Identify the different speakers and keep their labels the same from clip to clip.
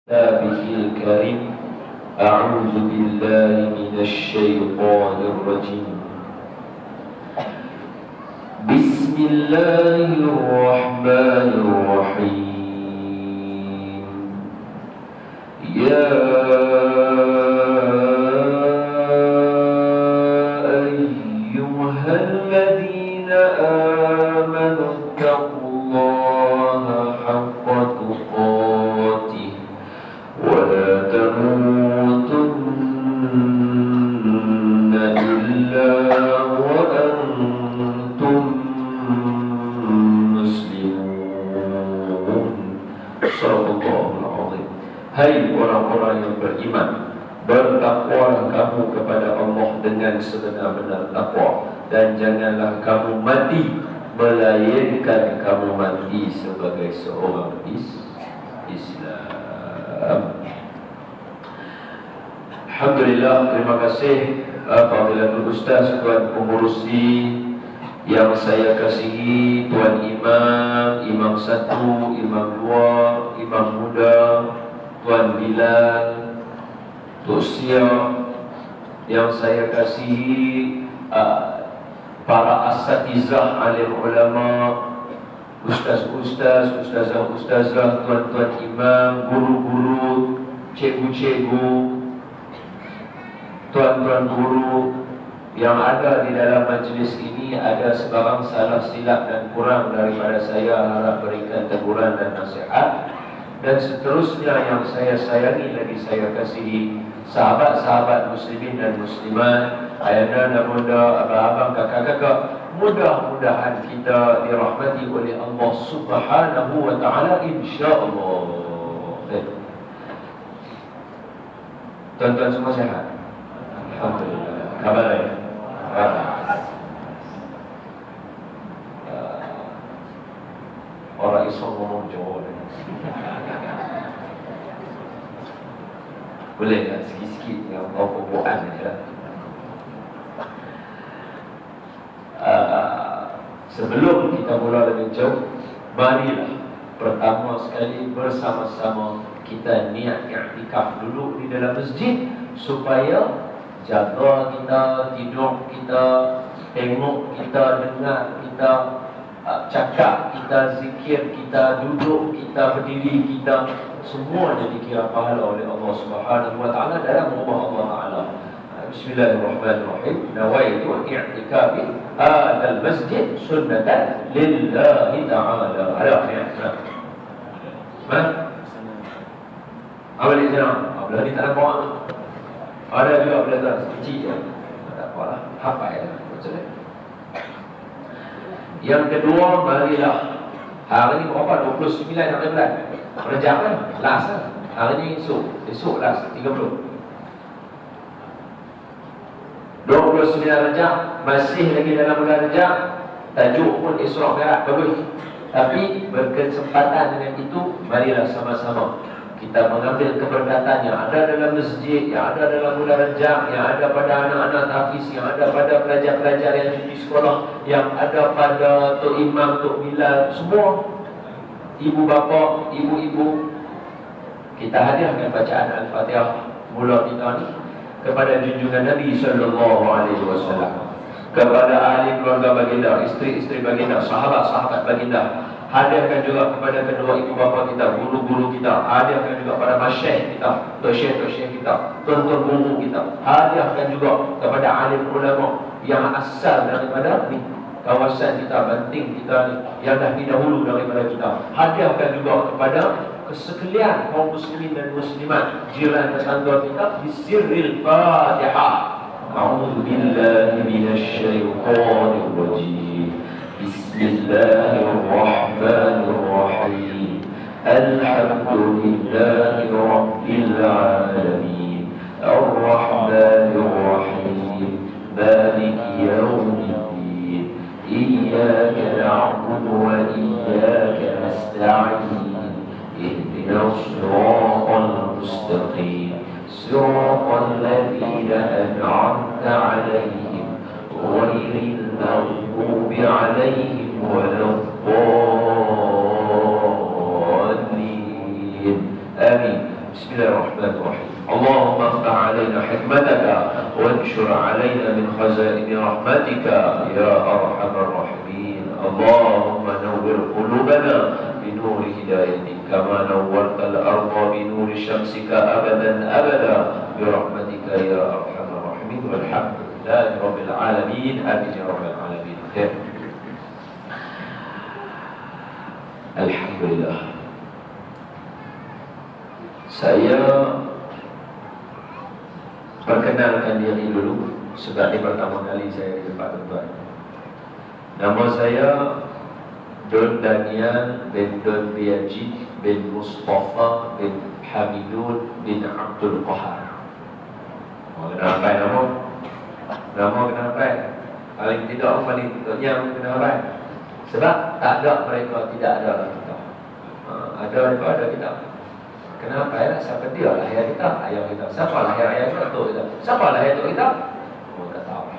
Speaker 1: كتابه الكريم. أعوذ بالله من الشيطان الرجيم. بسم الله الرحمن الرحيم. يا أيها الذين آمنوا اتقوا الله حق تقاته ولا تموتن إلا وأنتم مسلمون. Sallallahu alaihi. Hai orang-orang yang beriman, bertakwalah kamu kepada Allah dengan sebenar-benar takwa, dan janganlah kamu mati melainkan kamu mati sebagai seorang Islam. Alhamdulillah, terima kasih Fadilatul Ustaz Tuan Pengurusi yang saya kasihi, Tuan Imam, Imam 1, Imam 2, Imam Muda, Tuan Bilal, Tok Siap, yang saya kasihi, para asatizah, alim ulama, ustaz-ustaz, ustazah-ustazah, tuan-tuan imam, guru-guru, cikgu-cikgu, tuan-tuan guru yang ada di dalam majlis ini. Ada sebarang salah silap dan kurang daripada saya, harap berikan teguran dan nasihat. Dan seterusnya yang saya sayangi lagi saya kasihi, sahabat-sahabat muslimin dan muslimat, ayahanda dan bunda, abang-abang, kakak-kakak, mudah-mudahan kita dirahmati oleh Allah Subhanahu wa ta'ala, insya-Allah. Tuan-tuan semua sihat? Alhamdulillah. Kabar baik. Orang Islam ngomong Jawa. Boleh tak sikit-sikit yang tahu perbuatan ni lah. Sebelum kita mula lebih jauh, marilah pertama sekali bersama-sama kita niat i'tikaf dulu di dalam masjid, supaya jaga kita, tidur kita, tengok kita, dengar kita, cakap kita, zikir kita, duduk kita, berdiri kita, semuanya dikira pahala oleh Allah Subhanahu wa ta'ala dalam rumah Allah Ta'ala. Bismillahirrahmanirrahim. Nawaitu i'tikafi hadzal masjid sunnatan lillahi ta'ala. Ada ayat. Awal izan. Ablah ni tak nampak. Ada juga belajar kecil je. Tak apalah, hafal ya. Betul. Yang kedua, marilah. Hari ni berapa? 29 bulan. Rejab kan? Last kan? Hari ni esok last 30. 29 Rejab, masih lagi dalam bulan Rejab. Tajuk pun Isra Mi'raj, bagus. Tapi berkesempatan dengan itu, marilah sama-sama kita mengambil keberkatan yang ada dalam masjid, yang ada dalam bulan Rejab, yang ada pada anak-anak tahfiz, yang ada pada pelajar-pelajar yang di sekolah, yang ada pada Tok Imam, Tok Bilal, semua ibu bapa, ibu-ibu. Kita hadiahkan bacaan Al-Fatihah mula kita ni kepada junjungan Nabi sallallahu alaihi wasallam, kepada ahli keluarga baginda, isteri-isteri baginda, sahabat-sahabat baginda. Hadiahkan juga kepada kedua ibu bapa kita, guru-guru kita. Hadiahkan juga kepada masyayikh kita, tosyekh-tosyekh kita, tuan-tuan guru kita. Hadiahkan juga kepada alim ulama yang asal daripada kawasan kita, Banting kita ni, yang dah dahulu daripada kita. Hadiahkan juga kepada kesekalian kaum muslimin dan muslimat, jiran tetangga kita, bisirril Fatihah. A'udzu billahi minasyaitonir rajim. Bismillahirrahmanirrahim. Alhamdulillahi rabbil alamin. Ar-Rahmanir-Rahim. Maliki yaumiddin. Iyyaka na'budu wa iyyaka nasta'in. Ihdinas siratal mustaqim. Siratal ladzina an'amta 'alaihim ghairil maghdubi 'alaihim waladdallin. Amin. Bismillahirrahmanirrahim. Allahumma aftah alaina hikmataka wanshur alaina min khazaini rahmatika ya arhamar rahimin. Allahumma nawwir qulubana binur hidayatik kama nawwartal arda binur syamsika abadan abada bi rahmatika ya arhamar rahimin. Walhamdulillahi rabbil alamin. Amin ya rabbal alamin. Alhamdulillah. Saya perkenalkan diri dulu sebab ini pertama kali saya di tempat tuan. Nama saya Don Daniel bin Don Biajid bin Mustafa bin Hamidun bin Abdul Qahar. Kenapa nama? Nama kenapa? Paling tidak paling yang kenapa? Sebab tak ada mereka tidak ada dalam kita. Ada mereka ada kita. Kenapa ya? Siapa dia lahir kita, ayah kita. Siapa lahir ayah kita, tok kita. Siapa lahir tok kita? Oh, tak tahu.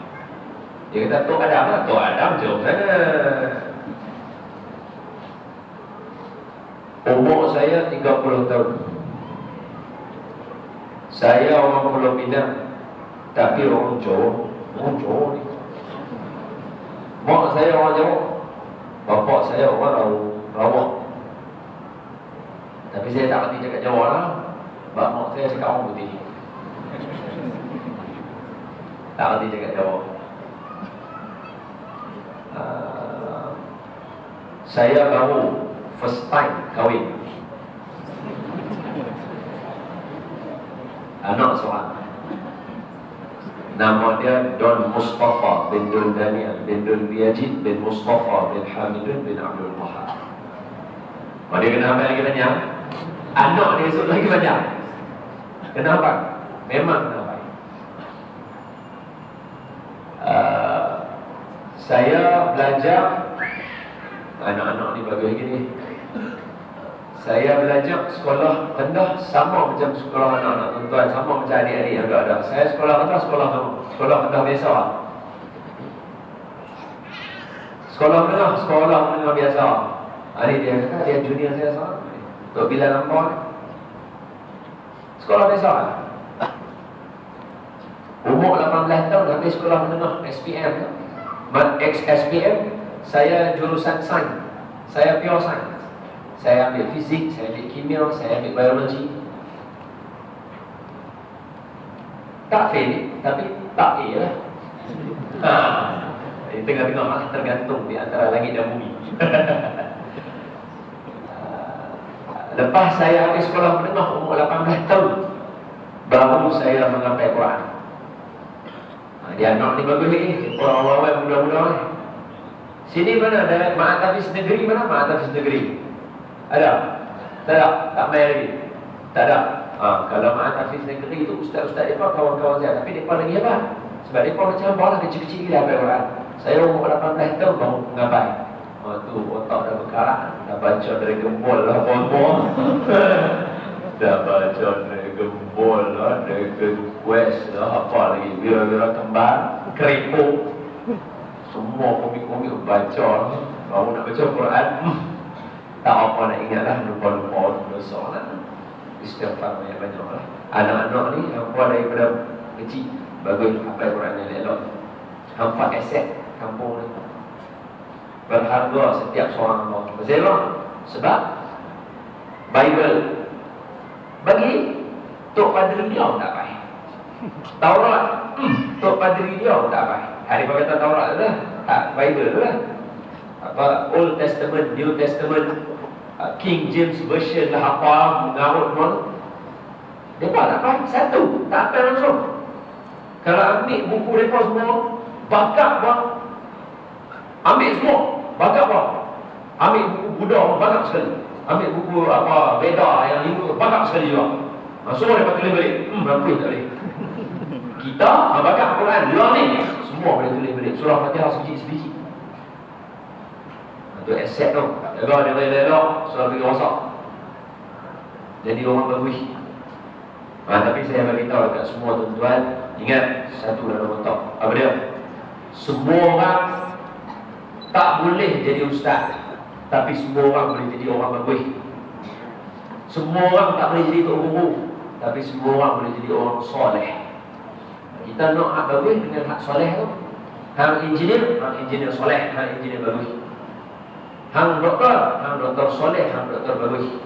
Speaker 1: Dia kata tok Adam lah, tok Adam jauh sana. Umur saya 30 tahun. Saya orang Pulau Pinang, tapi orang Jawa. Orang Jawa ni. Mak saya orang Jawa, bapak saya orang Rawak. Tapi saya tak kerti cakap Jawa lah. Sebab mak saya cakap orang putih. Tak kerti cakap Jawa. Saya baru first time kahwin. Anak seorang. Nama dia Don Mustafa bin Don Daniel bin Don Biajid bin Mustafa bin Hamidun bin Abdul Qahar. Dia kenapa lagi banyak? Anak dia esok lagi banyak. Kenapa? Memang kenapa? Saya belajar. Anak-anak ni bagus lagi ni. Saya belajar sekolah rendah sama macam sekolah anak-anak tuan-tuan, sama macam adik-adik yang ada. Saya sekolah rendah, sekolah sama. Sekolah rendah biasa. Sekolah menengah, sekolah menengah biasa. Hari dia kata dia junior saya sama. Tok bila nampak sekolah biasa. Umur 18 tahun habis sekolah menengah SPM. SPM saya jurusan sains. Saya pure sains. Saya ambil fizik, saya ambil kimia, saya ambil biologi. Tak fail, tapi tak A lah. Di tengah-tengah lah, tergantung di antara langit dan bumi. Lepas saya habis sekolah menengah umur 18 tahun, baru saya mengampai Quran. Dia anak ni bagus lagi, orang awal muda-muda ni. Sini mana ada Ma'at Hafiz Negeri, mana Ma'at Hafiz Negeri? Ada? Tak ada? Tak main lagi? Tak ada? Kalau Ma'at Hafiz Negeri itu ustaz-ustaz mereka kawan-kawan saya. Tapi mereka lagi apa? Sebab mereka macam bola kecil-kecil gila ambil Quran. Saya umur 18 tahun baru mengampai. Tu otak dah berkarat. Dah baca Dragon Ball lah, bol-bol. Dah baca Dragon Ball lah, Dragon Quest lah, apa lagi, bira-bira kembar, Krepo. Semua komik-komik baca lah. Baru nak baca Quran, tak apa nak ingat lah, lupa-lupa dosa lah. Istighfar banyak-banyak lah. Anak-anak ni, hampa daripada kecil bagus hafal Quran yang elok. Hampa aset kampung ni berharga setiap seorang Allah. Sebab sebab Bible bagi Tok Padri dia tak baik. Taurat Tok Padri dia tak baik. Hari kata Taurat tu lah, tak Bible tu lah. Apa Old Testament, New Testament, King James Version lah, apa mengarut pun dia tak baik. Satu tak apa langsung. Kalau ambil buku mereka semua, bakar bang, ambil semua, bakar bang. Ambil buku Buddha, bakar sekali. Ambil buku apa Veda yang lima, bakar sekali juga. Semua dapat tulis balik. Berapa tak boleh. Kita bakar Quran, learning, semua boleh tulis balik. Surah Fatihah sebiji-sebiji. Itu aset tu. Jaga dia elok, surah pergi rosak. Jadi orang bagus. Tapi saya beritahu dekat semua tuan-tuan, ingat satu dalam otak. Apa dia? Semua orang tak boleh jadi ustaz, tapi semua orang boleh jadi orang bagus. Semua orang tak boleh jadi tok guru, tapi semua orang boleh jadi orang soleh. Kita nak hak bagus dengan hak soleh tu. Hang engineer soleh, hang engineer bagus. Hang doktor soleh, hang doktor bagus.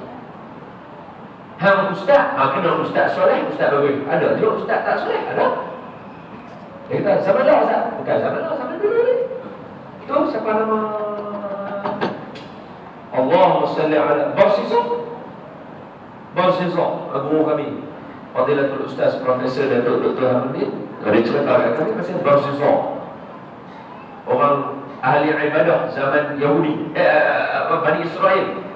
Speaker 1: Hang ustaz, kena ustaz soleh, ustaz bagus. Ada juga ustaz tak soleh, ada. Dia kata, zaman dah ustaz? Bukan zaman dah, zaman dulu ni. Itu siapa nama? Allahumma salli ala Barsisa, guru kami Fadilatul Ustaz Profesor Datuk Dr. Hamidin. Dia cerita kat kami pasal Barsisa, orang ahli ibadah zaman Yahudi, Bani Israel.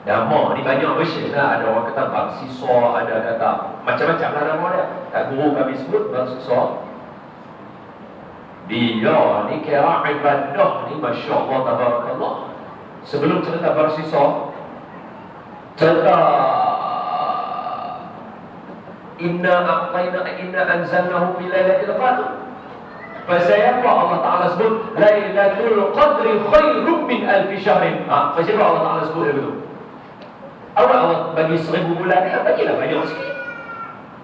Speaker 1: Nama ni banyak version lah. Ada orang kata Barsisa, ada kata macam-macam lah nama dia. Tak guru kami sebut Barsisa. Dia ni kira ibadah ni Masya Allah Tabarakallah. Sebelum cerita Barsisa, cerita Inna anzalnahu fi lailatul qadr. Pasal apa Allah Ta'ala sebut Lailatul Qadri khairum min alfi syahrin. Pasal apa Allah Ta'ala sebut begitu? Allah bagi 1000 bulan dia, bagilah banyak sikit.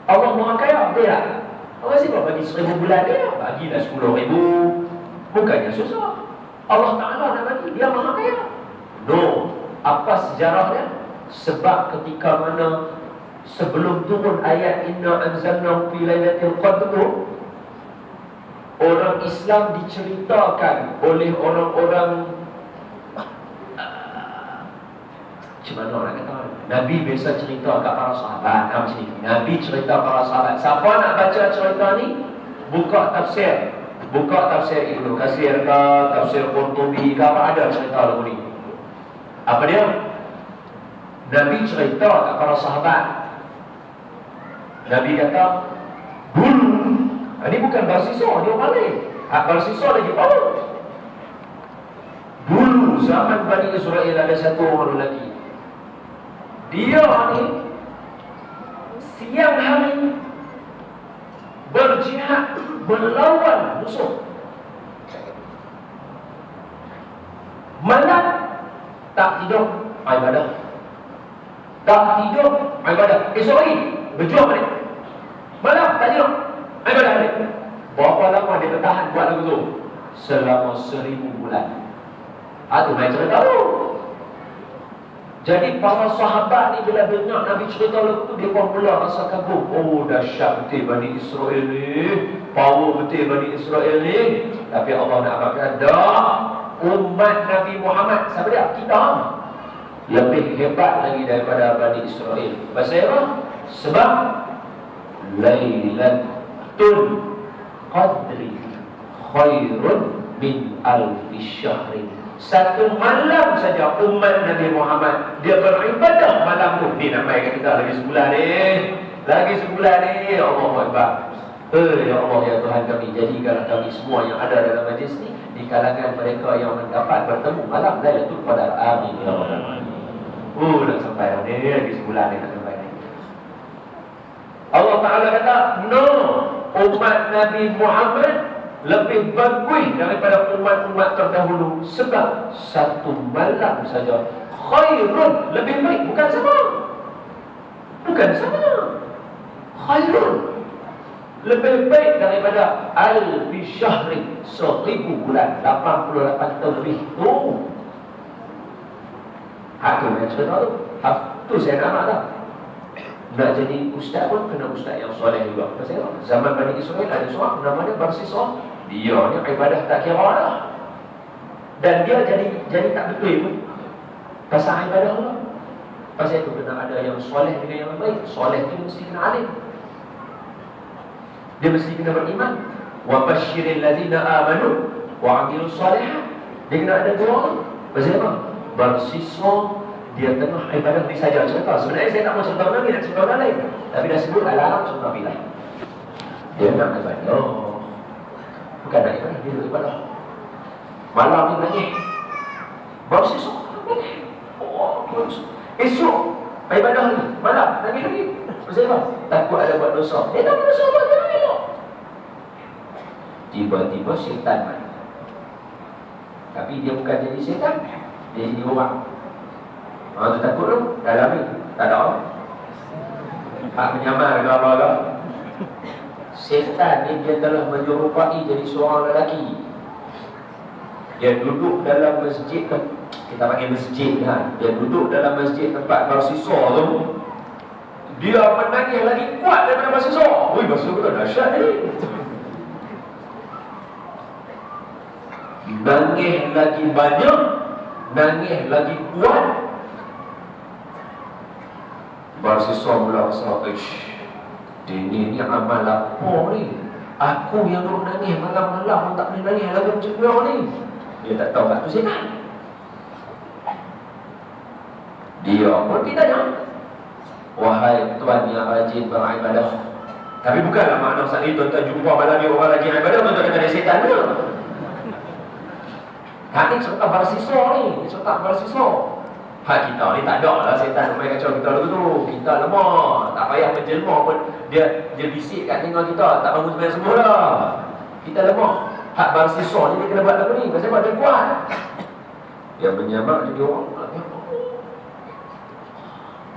Speaker 1: Allah Maha Kaya, betul tak? Allah sebab bagi 1000 bulan dia, bagilah 10,000. Bukannya susah. Allah Ta'ala nak bagi, dia Maha Kaya. No. Apa sejarahnya? Sebab ketika mana sebelum turun ayat Inna anzalnahu fi lailatul qadr, orang Islam diceritakan oleh orang-orang macam mana orang kata, Nabi biasa cerita kat para sahabat macam ni. Nabi cerita para sahabat. Siapa nak baca cerita ni, buka tafsir Ibnu Katsir ke, tafsir Qurtubi ke, apa ada cerita lagu ni. Apa dia? Nabi cerita kat para sahabat. Nabi kata, dulu, ini bukan Barsisa, dia orang lain. Barsisa lagi power. Dulu zaman Bani Israel ada satu orang lelaki. Dia ni siang hari berjihad melawan musuh. Malam tak tidur ibadah. Tak tidur ibadah. Esok hari berjuang balik. Malam tak tidur ibadah balik. Berapa lama dia bertahan buat lagu tu? Selama 1000 bulan. Itu main cerita tu. Jadi para sahabat ni bila dengar Nabi cerita lagu tu, dia pun mula rasa kagum. Oh, dahsyat betul Bani Israel ni, power betul Bani Israel ni. Tapi Allah nak abaikan, dah, umat Nabi Muhammad, siapa dia? Kita lebih hebat lagi daripada Bani Israel. Pasal apa? Sebab Lailatul Qadri khairun min alfi syahrin. Satu malam saja umat Nabi Muhammad dia beribadah malam tu. Ni nak main kat kita lagi sebulan ni. Allahu Akbar. Ya Allah ya Tuhan kami, jadikanlah kami semua yang ada dalam majlis ni di kalangan mereka yang mendapat bertemu malam Lailatul Qadar. Amin ya rabbal alamin. Nak sampai ni lagi sebulan ni nak sampai ni. Allah Ta'ala kata, no, umat Nabi Muhammad lebih bagus daripada umat-umat terdahulu. Sebab satu malam saja khairun, lebih baik. Bukan sama. Khairun, lebih baik daripada alfi syahrin, 1000 bulan, 88 tahun lebih. Itu yang cerita tu. Itu saya nak dah. Nak jadi ustaz pun kena ustaz yang soleh juga. Pasal apa? Zaman Bani Israel ada seorang namanya Barsisa. Dia ni ibadah tak kira lah. Dan dia jadi tak betul pun pasal ibadah Allah. Pasal itu kena ada yang soleh dengan yang baik. Soleh itu mesti kena alim. Dia mesti kena beriman. Wa basyiril ladzina amanu wa 'amilus shalihat. Dia kena ada dua. Pasal apa? Barsisa dia tengah ibadah ni saja cerita. Sebenarnya saya tak mau cerita Nabi, nak cerita orang lain. Tapi dah sebut alarm cerita Nabi lah. Dia nak ibadah. Bukan nak ibadah, dia ibadah. Malam ni nangis. Barsisa nangis. Esok ibadah ni, malam nangis lagi. Pasal apa? Takut ada buat dosa. Dia tak buat dosa, buat dia elok. Tiba-tiba syaitan main. Tapi dia bukan jadi syaitan, dia jadi orang. Orang tu takut tu, dalam ni tak ada orang. Hak menyamar ke apa-apa. Setan ni dia telah menyerupai jadi seorang lelaki. Dia duduk dalam masjid, kita panggil masjid kan. Dia duduk dalam masjid tempat bersiswa tu. Dia menangis lagi kuat daripada bersiswa. Ui, bersiswa tu dahsyat ni. Nangis lagi banyak, nangis lagi kuat. Bersiswa mula rasa, ini amal apa ni? Aku yang duduk nangis malam-malam tak boleh nangis lagi macam ni. Dia tak tahu kat tu setan. Dia pun ditanya, wahai tuan yang rajin beribadah. Tapi bukanlah makna saat ini tuan-tuan jumpa malam ni orang rajin beribadah, tuan-tuan kata ada setan ke? Hak ni cerita bersiswa ni, cerita bersiswa. Hak kita ni tak ada lah setan main kacau kita lalu tu. Kita lemah, tak payah menjelma pun dia bisik kat telinga kita, tak bangun sembahyang subuh lah. Kita lemah. Hak bersiswa ni dia kena buat apa ni? Pasal dia kuat. Dia menyamar jadi orang.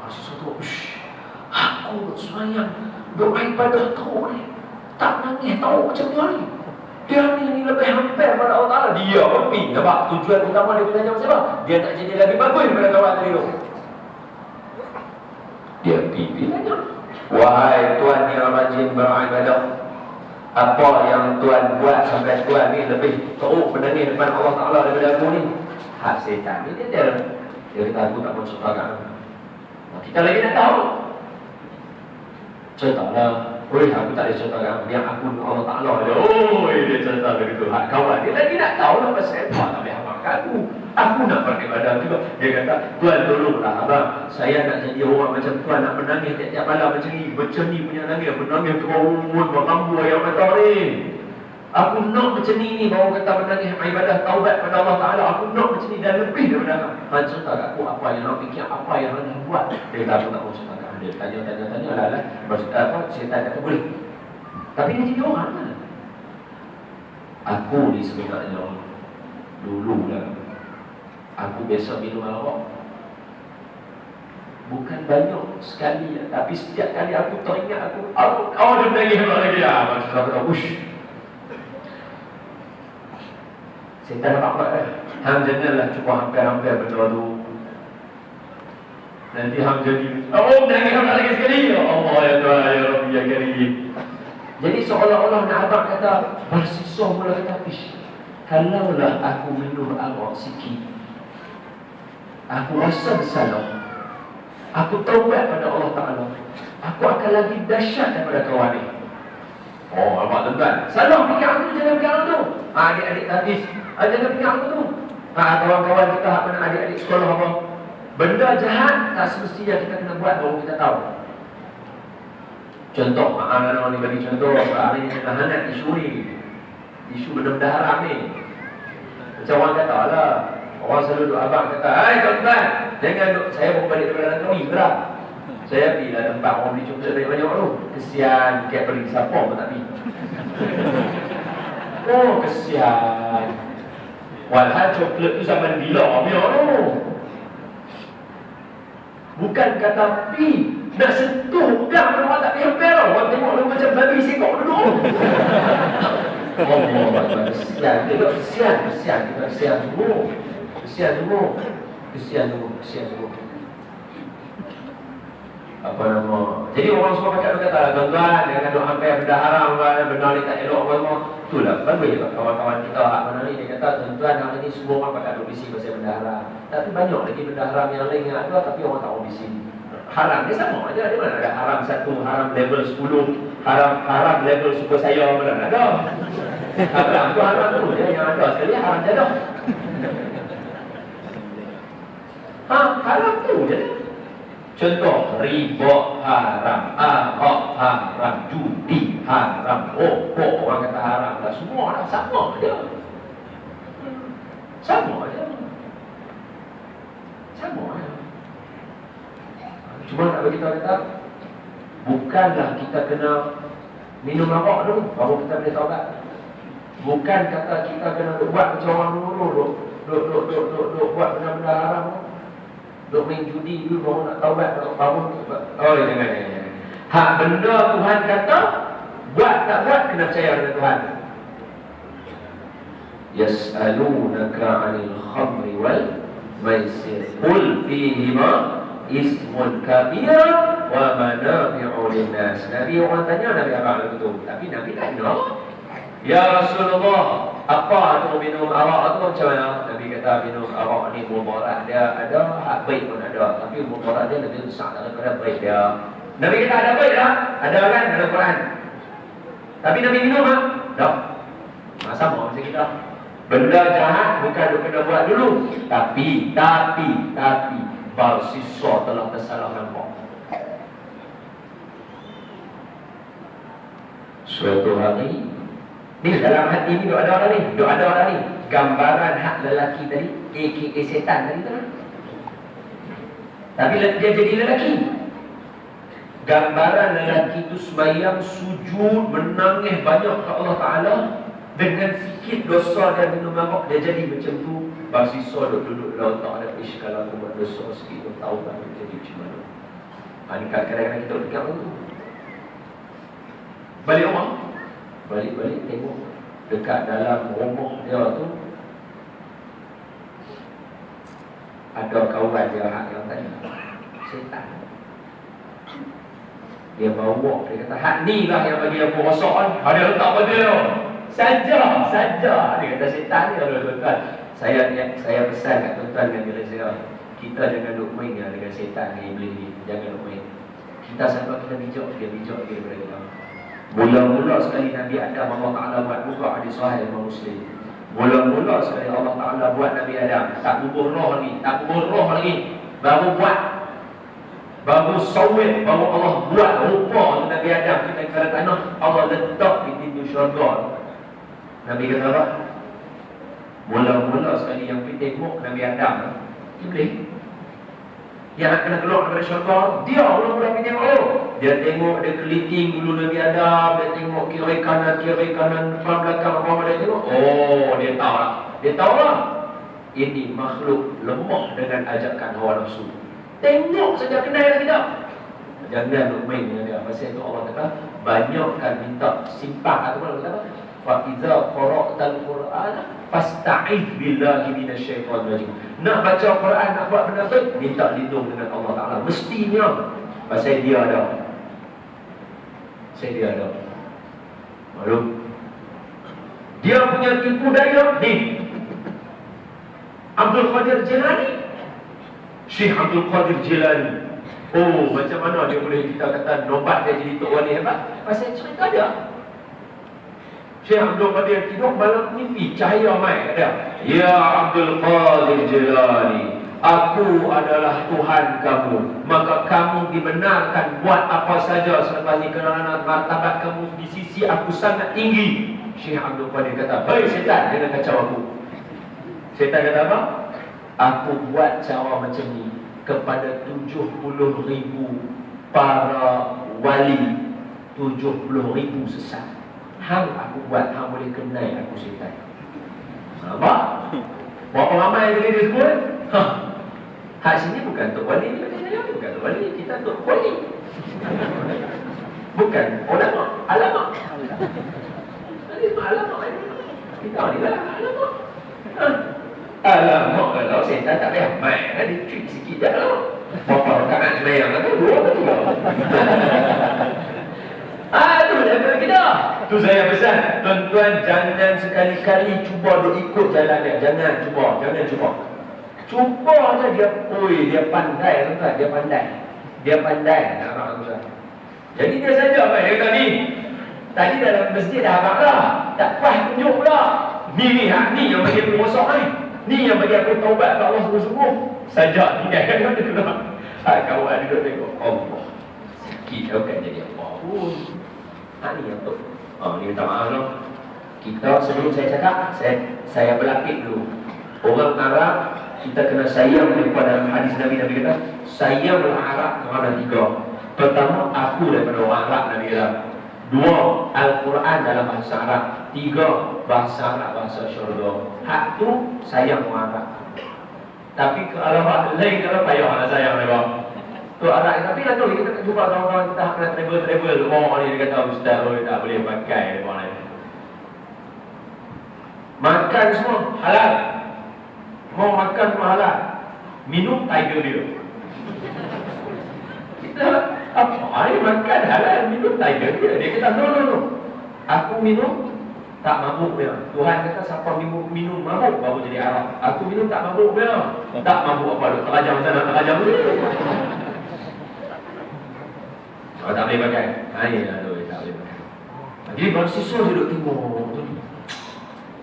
Speaker 1: Bersiswa tu, aku sembahyang beribadah tahu ni, tak nangis tahu macam ni. Dia ni lebih hampir pada Allah Ta'ala. Dia pergi sebab tujuan utama dia belajar macam apa? Dia nak jadi lebih bagus daripada kawan tadi tu. Dia pergi tanya, wahai tuan yang rajin beribadah, apa yang tuan buat sampai tuan ni lebih teruk menangis depan Allah Ta'ala daripada aku ni? Hak setan ni dia kata aku tak mau ceritakan. Kita lagi nak tahu. Ceritalah. Oi, aku tak ada ceritakan. Biar aku Allah Ta'ala je. Dia cerita begitu. Hak kawan dia lagi nak tahu lah pasal apa. Tak boleh amalkan aku. Aku nak beribadah juga. Dia kata, tuan tolonglah abang. Saya nak jadi orang macam tuan, nak menangis tiap-tiap malam macam ni. Macam ni punya nangis. Menangis terus, berkambu ayam mata ni. Aku nak macam ni baru kata menangis ibadah taubat pada Allah Ta'ala. Aku nak macam ni dan lebih daripada Han cerita kat aku apa yang nak fikir, apa yang nak buat. Dia kata aku tak mau ceritakan. Dia tanya lah apa setan kata boleh. Tapi dia jadi orang kan. Aku ni sebenarnya dulu lah, aku biasa minum arak. Bukan banyak sekali, tapi setiap kali aku teringat aku dia menangis lagi lah. Maksud aku tak setan dapat buat kan. Hang janganlah cuba hampir-hampir benda tu. Nanti hang jadi menangis lagi sekali. Ya Allah, ya Tuhan, ya Rabbi, ya Karim. Jadi seolah-olah nak abang kata, bersiswa mula kata, kalaulah aku minum arak sikit, aku rasa bersalah, aku taubat pada Allah Ta'ala, aku akan lagi dahsyat daripada kawan ni. Abang tuan-tuan, salah fikir aku jangan fikir aku tu. Adik-adik hadis, jangan fikir aku tu. Kawan-kawan kita apa nak adik-adik sekolah apa, benda jahat tak semestinya kita kena buat baru kita tahu. Contoh, anak-anak ni bagi contoh, hari ni tengah hangat isu ni, isu benda-benda haram ni. Macam orang kata lah, orang selalu duk abang kata, hai tuan-tuan, jangan duk, saya baru balik daripada Langkawi, gerak. Saya pergi lah tempat orang beli coklat banyak-banyak tu. Kesian, kayak beri siapa pun tak pergi. Kesian. Walhal coklat tu zaman bila tu. Bukan kata pi nak sentuh dah orang tak hampir tau. Orang tengok dia macam babi sekok duduk. Kesian. Dia kesian semua. Apa nama? Jadi orang semua pakai kata tuan-tuan jangan duk hampir benda haram, benda ni tak elok apa semua. Itulah bagus juga kawan-kawan kita mana ni dia kata tuan-tuan hari ni semua orang pakai duk bising pasal benda haram. Tapi banyak lagi benda haram yang lain yang ada tapi orang tak mau bising. Haram dia sama aja, dia mana ada haram 1, haram level 10, haram level super saya mana ada. Haram tu haram tu je yang ada sekali haram jadah. Haram tu je. Contoh, riba haram, arak haram, judi haram, orang kata haram lah. Semua dah sama je. Sama je. Cuma nak bagi tahu kata, bukanlah kita kena minum arak dulu baru kita boleh taubat. Bukan kata kita kena buat macam orang dulu, duk buat benda-benda haram, duk main judi dulu baru nak taubat, baru jangan. Hak benda Tuhan kata, buat tak buat kena percaya dengan Tuhan. Yas'alunaka 'anil khamri wal maisir qul fihima ismun kabir wa manafi'u linnas. Nabi orang tanya Nabi apa itu? Tapi Nabi tak tahu. Ya Rasulullah, apa tu minum arak tu macam mana? Nabi kata minum arak ni mudarat dia ada, hak baik pun ada, tapi mudarat dia lebih besar daripada baik dia. Nabi kata ada baik tak? Ada kan dalam Quran. Tapi Nabi minum tak? Tak. Sama macam kita. Benda jahat bukan duk kena buat dulu, tapi bersisa telah tersalah nampak. Suatu hari ni dalam hati ni duk ada orang ni, gambaran hak lelaki tadi, aka setan tadi tu. Tapi dia jadi lelaki. Gambaran lelaki itu sembahyang, sujud, menangis banyak ke Allah Ta'ala. Dengan sikit dosa dan minum mabuk, dia jadi macam tu. Bersisa duduk dalam otak ada ish, kalau aku buat dosa sikit, aku tahu tak dia jadi macam mana. Ini kadang-kadang kita dekat tu. Balik rumah, balik tengok dekat dalam rumah dia tu ada kawan dia hak yang tadi, setan. Dia bawa, dia kata hak ni lah yang bagi aku rosak kan. Ada letak pada dia saja. Dia kata setan ni ada tuan-tuan. Saya pesan kat tuan-tuan dengan diri saya, kita jangan duk main dengan setan ni, iblis ni. Jangan duk main. Kita sampai kita bijak daripada kita. Mula-mula sekali Nabi Adam Allah Ta'ala buat buka hadis sahih Imam Muslim. Mula-mula sekali Allah Ta'ala buat Nabi Adam, tak bubuh roh lagi, baru buat, baru sawit, baru Allah buat rupa Nabi Adam kita ke tanah. Allah letak di pintu syurga. Nabi kata apa? Mula-mula sekali yang pergi tengok Nabi Adam, iblis yang nak kena keluar daripada syurga, dia mula-mula pergi tengok. Dia tengok, dia keliting dulu Nabi Adam, dia tengok kiri kanan, depan belakang, apa dia tengok. Oh, dia tahu lah. Ini makhluk lemah dengan ajakan hawa nafsu. Tengok saja kenal lagi tak? Jangan main dengan dia. Pasal itu Allah kata, banyakkan minta simpang ataupun kata apa? Fa iza qara'tal Qur'an fasta'iz billahi minasyaitonir rajim. Nak baca Quran, nak buat benda baik, minta lindung dengan Allah Taala. Mestinya pasal dia ada. Maklum. Dia punya tipu daya ni. Abdul Qadir Jilani. Syekh Abdul Qadir Jilani. Oh, macam mana dia boleh kita kata nobat dia jadi tok wali hebat? Pasal cerita dia. Syekh Abdul Qadir tidur malam mimpi, cahaya mai kata, "Ya Abdul Qadir Jilani, aku adalah Tuhan kamu, maka kamu dibenarkan buat apa saja selepas ini kerana martabat kamu di sisi aku sangat tinggi." Syekh Abdul Qadir kata, "Hei setan, jangan kacau aku." Setan kata apa? "Aku buat cara macam ni kepada 70,000 para wali, 70,000 sesat. Hang aku buat, hang boleh kenal aku setan." Nampak? Berapa ramai yang dia sebut? Hak sini bukan Tok Wali, bukan Tok Wali, kita Tok Wali. Bukan ulama, alamak. Ini alamak. Kita ni lah alamak. Alamak kalau setan tak payah main, dia tweet sikit je lah. Berapa rakaat sembahyang tu? 2 atau 3? Tu daripada kita. Tu saya pesan, tuan-tuan jangan sekali-kali cuba duk ikut jalan dia. Jangan cuba. Cuba saja dia pandai tuan-tuan, dia pandai. Nampak tuan. Jadi dia saja apa dia kata ni. Tadi dalam masjid dah abang dah. Tak puas tunjuk pula. Ni yang bagi aku rosak ni. Ni yang bagi aku taubat ke Allah sungguh-sungguh. Saja tidak kan dia kena. Kawan duduk tengok Allah. Sikit bukan jadi apa pun. Ni yang tu. Ni minta maaf no. Kita sebelum saya cakap, saya berlapik dulu. Orang Arab kita kena sayang daripada hadis Nabi kata, sayanglah Arab kerana 3. Pertama, aku daripada orang Arab Nabi kata. 2, Al-Quran dalam bahasa Arab. 3, bahasa Arab, bahasa syurga. Hak tu sayang orang Arab. Tapi kalau hak lain kalau payah nak sayang mereka. Tu arak. Tapi lah tu kita tak jumpa kawan-kawan kita kena travel. Oh ni dia kata ustaz tak boleh pakai depa ni. Makan semua halal. Mau makan semua halal. Minum Tiger Beer. Kita apa ni makan halal minum Tiger Beer. Dia kata no. Aku minum tak mabuk dia. Tuhan kata siapa minum mabuk baru jadi Arab. Aku minum tak mabuk dia. Tak mabuk apa? Terajam macam mana terajam ni? Oh, tak boleh pakai. Ya, tak boleh pakai. Jadi mahasiswa duduk tengok tu.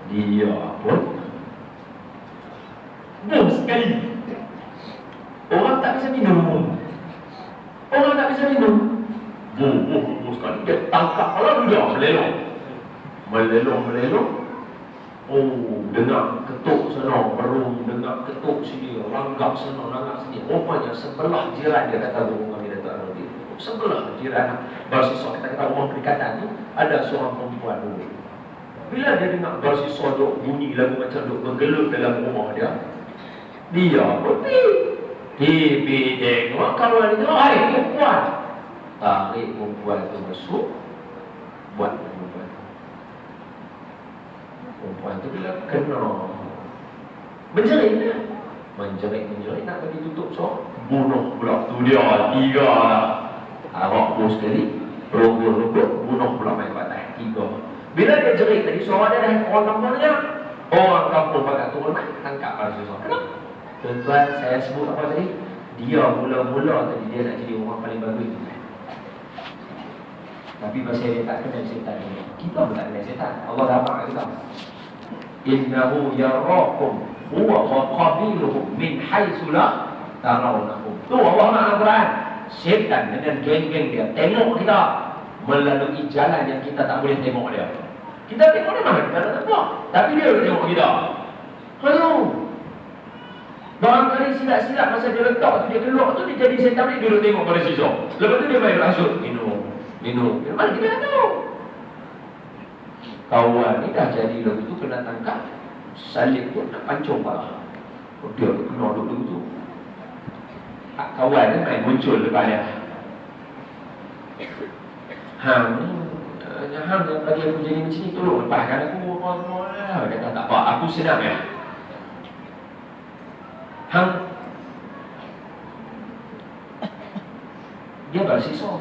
Speaker 1: Dia pun bom sekali. Orang tak bisa minum. Bom sekali. Dia tangkap kalau dia melelong. Oh, dengar ketuk sana, perum, dengar ketuk sini, langgap sana, langgap sini. Rupanya sebelah jiran dia kata guru kami Datuk Arudi. Sebelah jiran bersiswa kita rumah perikatan tu ada seorang perempuan dulu. Bila dia dengar bersiswa duk bunyi lagu macam duk bergelut dalam rumah dia pun tengok kawan dia, hai perempuan. Tarik perempuan tu masuk, buat perempuan tu bila kena menjerit nak bagi tutup so bunuh pula tu dia 3 lah. Awak pun sekali rogol bunuh pula main batas 3. Bila dia jerit tadi suara dia dah orang kampung dia. Orang kampung pakai turun mai tangkap pada susah. Kenapa? Tuan-tuan, saya sebut apa tadi? Dia mula-mula tadi dia nak jadi orang paling bagus. Tapi pasal dia tak kenal setan ni. Kita pun tak kenal setan. Allah dah maaf kita. Innahu yarakum huwa wa qabiluhu min haitsu la tarawnahum. Tu Allah nak Al-Quran. Setan dengan geng-geng dia tengok kita melalui jalan yang kita tak boleh tengok dia. Kita tengok dia mana? Kita tak nampak. Tapi dia tengok kita. Hello. Barangkali silap-silap masa dia letak tu, dia keluar tu, dia jadi setan ni, dia tengok pada sisa. Lepas tu dia main rasuk. Minum. Mana kita tak tahu. Kawan ni dah jadi lagu tu kena tangkap. Salib pun nak pancung parah. Dia kena duduk tu. Kawan ni main muncul depan dia. Hang yang bagi aku jadi macam ni, tolong lepaskan aku. Dia kata tak apa, aku senang ya. Hang dia bersisa.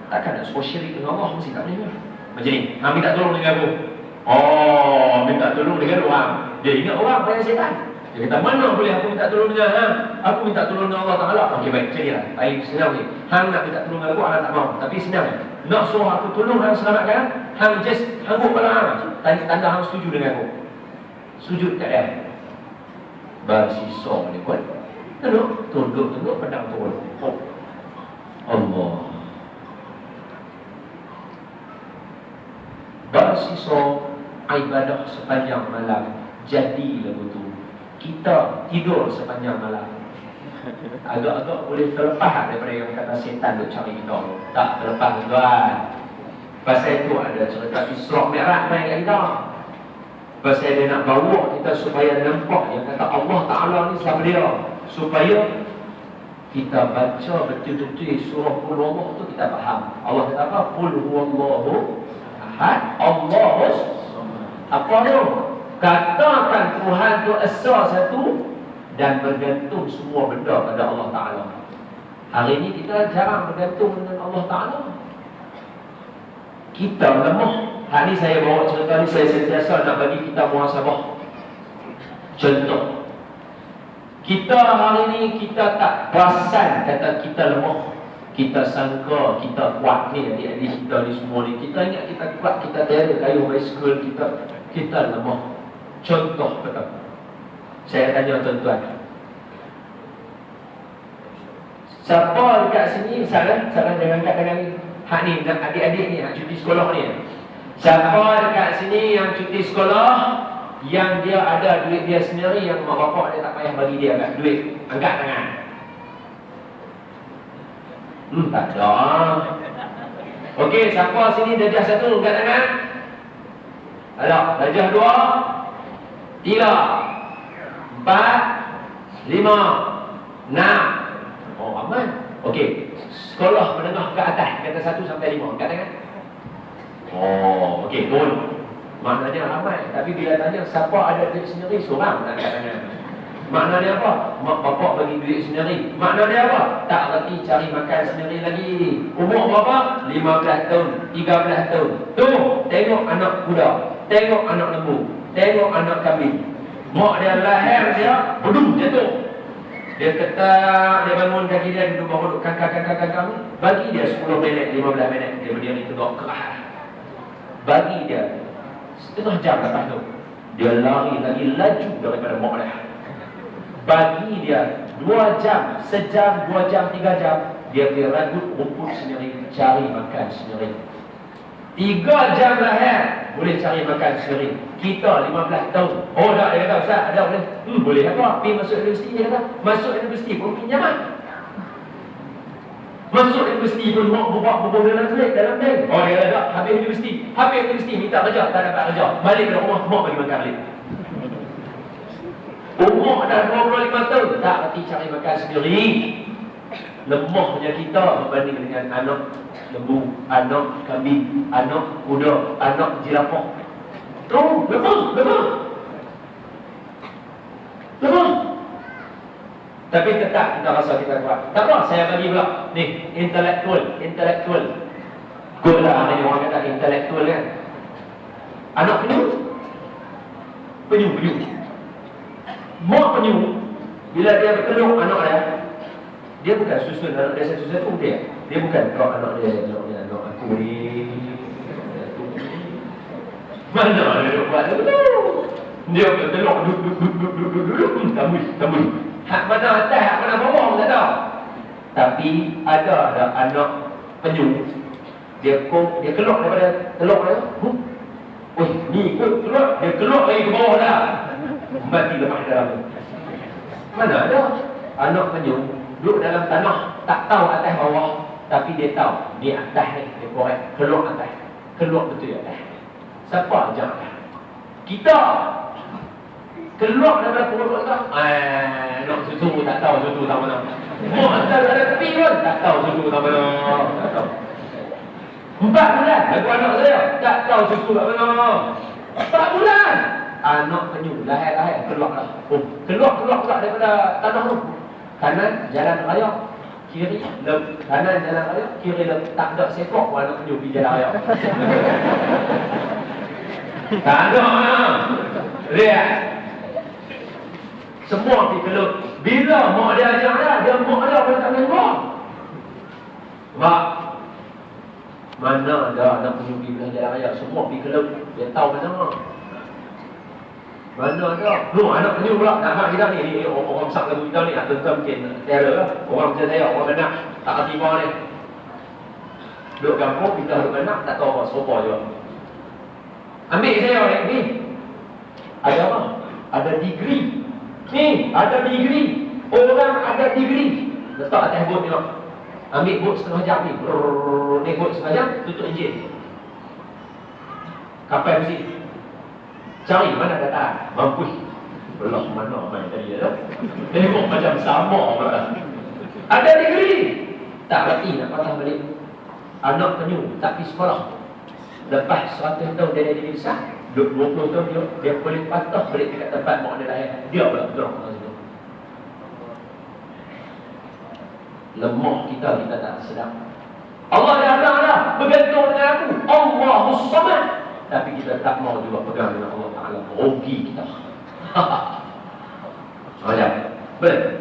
Speaker 1: Takkan nak suruh syirik dengan Allah, mesti tak boleh. Macam ni, hang minta tolong dengan aku. Oh, minta tolong dengan orang. Dia ingat orang banyak setan. Dia kata, mana boleh aku minta tolong dengan hang? Aku minta tolong dengan Allah Ta'ala. Okey, baik, macam ni lah. Baik, senang ni. Hang nak minta tolong dengan aku, hang tak mahu. Tapi senang ni. Nak suruh aku tolong hang selamatkan, hang just hangguk kepala hang. Tanda hang setuju dengan aku. Sujud kat dia. Bersisa ni pun. Tunduk, pedang turun. Oh. Allah. Bersisa ibadah sepanjang malam. Jadi lagu tu kita tidur sepanjang malam. Agak-agak boleh terlepas daripada yang kata setan duk cari kita. Tak terlepas tuan. Pasal itu ada cerita Isra Mi'raj main kat kita. Pasal dia nak bawa kita supaya nampak yang kata Allah Ta'ala ni siapa dia. Supaya kita baca betul-betul surah Qul Allah tu kita faham. Allah kata apa? Qul huwallahu ahad. Allahus apa tu? Katakan Tuhan tu esa satu dan bergantung semua benda pada Allah Ta'ala. Hari ini kita jarang bergantung dengan Allah Ta'ala. Kita lemah. Hari ini saya bawa cerita ni, saya sentiasa nak bagi kita muhasabah. Contoh, kita hari ini kita tak perasan kata kita lemah. Kita sangka kita kuat ni, adik-adik kita ni semua ni. Kita ingat kita kuat, kita terror kayu bicycle kita lemah. Contoh kata, saya tanya tuan-tuan, siapa dekat sini misalnya jangan angkat tangan ni. Hak ni adik-adik ni hak cuti sekolah ni. Siapa dekat sini yang cuti sekolah, yang dia ada duit dia sendiri, yang mak bapak dia tak payah bagi dia kat duit, angkat tangan. Tak ada. Okey, siapa sini darjah 1 angkat tangan? Ada. Darjah 2, 3, 4, 5, 6. Oh, aman. Okey, sekolah menengah ke atas, kata 1 sampai 5. Angkat tangan. Oh, okey, turun. Maknanya ramai. Tapi bila tanya siapa ada duit sendiri, seorang tak angkat tangan. Maknanya apa? Mak bapak bagi duit sendiri. Maknanya apa? Tak reti cari makan sendiri lagi. Umur berapa? 15 tahun, 13 tahun. Tu, tengok anak kuda, tengok anak lembu, tengok anak kambing. Mak dia lahir dia, bedum jatuh. Dia ketak, dia bangun kaki dia, duduk bawah, duduk kakak-kakak. Bagi dia 10 minit, 15 minit. Dia berdiri tegak kerah. Bagi dia setengah jam lepas tu, dia lari lagi laju daripada mak dia. Bagi dia 2 jam, sejam, 2 jam, 3 jam, dia pergi ragut rumput sendiri, cari makan sendiri. 3 jam lahir, boleh cari makan sendiri. Kita 15 tahun. Oh tak, dia kata, Ustaz, ada boleh? Boleh apa? Pergi masuk universiti, dia kata. Masuk universiti pun pinjaman. Masuk universiti pun mak bubuh dalam duit, dalam bank. Oh dia kata, habis universiti minta kerja, tak dapat kerja. Balik ke rumah, mak bagi makan balik. Umur dah 25 tahun, tak reti cari makan sendiri. Lemahnya kita berbanding dengan anak lembu, anak kambing, anak kuda, anak jirafah. Lemah. Tapi tetap kita rasa kita kuat. Tak apa, saya bagi pula. Ni, intelektual. Good lah, ada orang kata intelektual kan. Anak penyu. Mak penyu, bila dia bertelur anak dia bukan susun anak dia satu-satu dia. Dia bukan kau anak dia, anak aku ni. Mana dia buat tu? Dia bertelur duduk tambul. Hak mana atas, hak mana bawah tak tahu. Tapi ada anak penyu, dia keluar daripada telur dia. Weh, ni keluar, dia keluar lagi ke bawah dah. Mati lepas dalam. Mana ada anak penyu duduk dalam tanah, tak tahu atas bawah, tapi dia tahu ni atas ni, dia korek, keluar atas, keluar betul atas. Siapa ajak atas? Kita keluar daripada perut kita, nak susu tak tahu susu tak mana. Mak hantar ada tepi pun tak tahu susu tak mana. Tak tahu. 4 bulan aku anak saya tak tahu susu tak mana. 4 bulan anak penyu lahir keluar pula daripada tanah tu. Kanan jalan raya, kiri kanan jalan raya, kiri tak ada sepok anak penyu pergi jalan raya. Tak ada mana. Lihat. Semua pergi keluar. Bila mak dia ajak dia mak dia pada tak keluar. Mak mana ada anak penyu pergi jalan raya, semua pergi keluar. Dia tahu mana ada. Anak penyu pula nak mak kita ni orang sak lagu kita ni nak tentam mungkin terror lah. Orang macam saya, orang benak tak terima ni. Duduk kampung, kita duduk benak tak tahu apa, serupa je. Ambil saya orang ni. Ada apa? Ada degree. Ni, ada degree. Orang ada degree. Letak atas bot tengok. Ambil bot setengah jam ni. Naik bot setengah jam, tutup enjin. Kapal mesti cari mana datang. Mampus. Belah mana main tadi dah. Tengok macam sama pula. Ada degree. Tak reti nak patah balik. Anak penyu tak pergi sekolah. Lepas 100 tahun dia jadi besar, 20 tahun dia boleh patah balik dekat tempat mak dia lahir. Dia pula betul kat situ. Lemah kita tak sedar. Allah dah bergantung dengan aku. Allahus Samad. Tapi kita tak mau juga pegang dengan Allah Ta'ala. Rugi kita. Macam betul.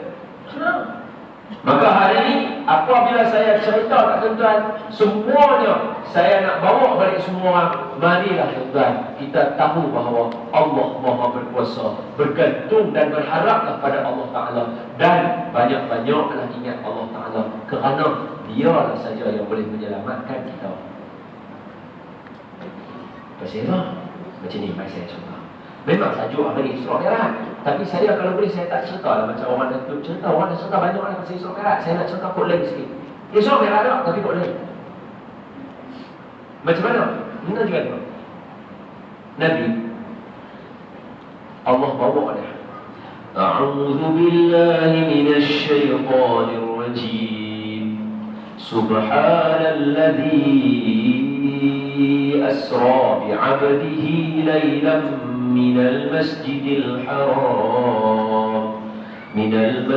Speaker 1: Maka hari ini apabila saya cerita kat tuan-tuan, semuanya saya nak bawa balik semua. Marilah tuan-tuan, kita tahu bahawa Allah Maha berkuasa, bergantung dan berharaplah pada Allah Ta'ala. Dan banyak-banyaklah ingat Allah Ta'ala, kerana Dialah saja yang boleh menyelamatkan kita. Pasal macam ni saya cerita. Memang tajuk hari Isra Mi'raj, tapi saya kalau boleh saya tak cerita lah macam orang dah cerita. Orang dah cerita banyak lah pasal Isra Mi'raj. Saya nak cerita kot lain sikit. Isra Mi'raj tak, tapi kot lain. Macam mana? Mana juga tu Nabi Allah bawa dia. A'udzu billahi minasy syaithanir rajim. Subhanalladzi asra bi'abdihi laylan minal masjidil haram ilal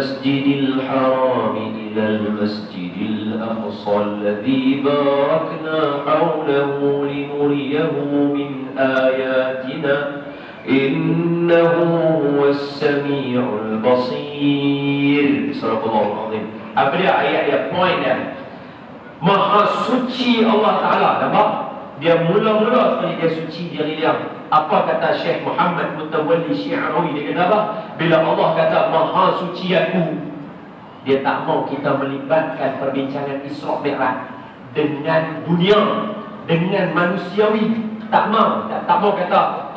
Speaker 1: masjidil aqsa alladzi barakna hawlahu linuriyahu min ayatina innahu huwas sami'ul basir. Surah Al-Azim. Apa dia ayat point dia? Maha suci Allah Ta'ala. Nampak? Dia mula-mula sekali dia suci diri dia. Apa kata Syekh Muhammad Mutawalli Syi'rawi? Dia kata apa? Bila Allah kata Maha suci aku, dia tak mau kita melibatkan perbincangan Isra' Mi'raj dengan dunia, dengan manusiawi. Tak mau. Tak mau kata,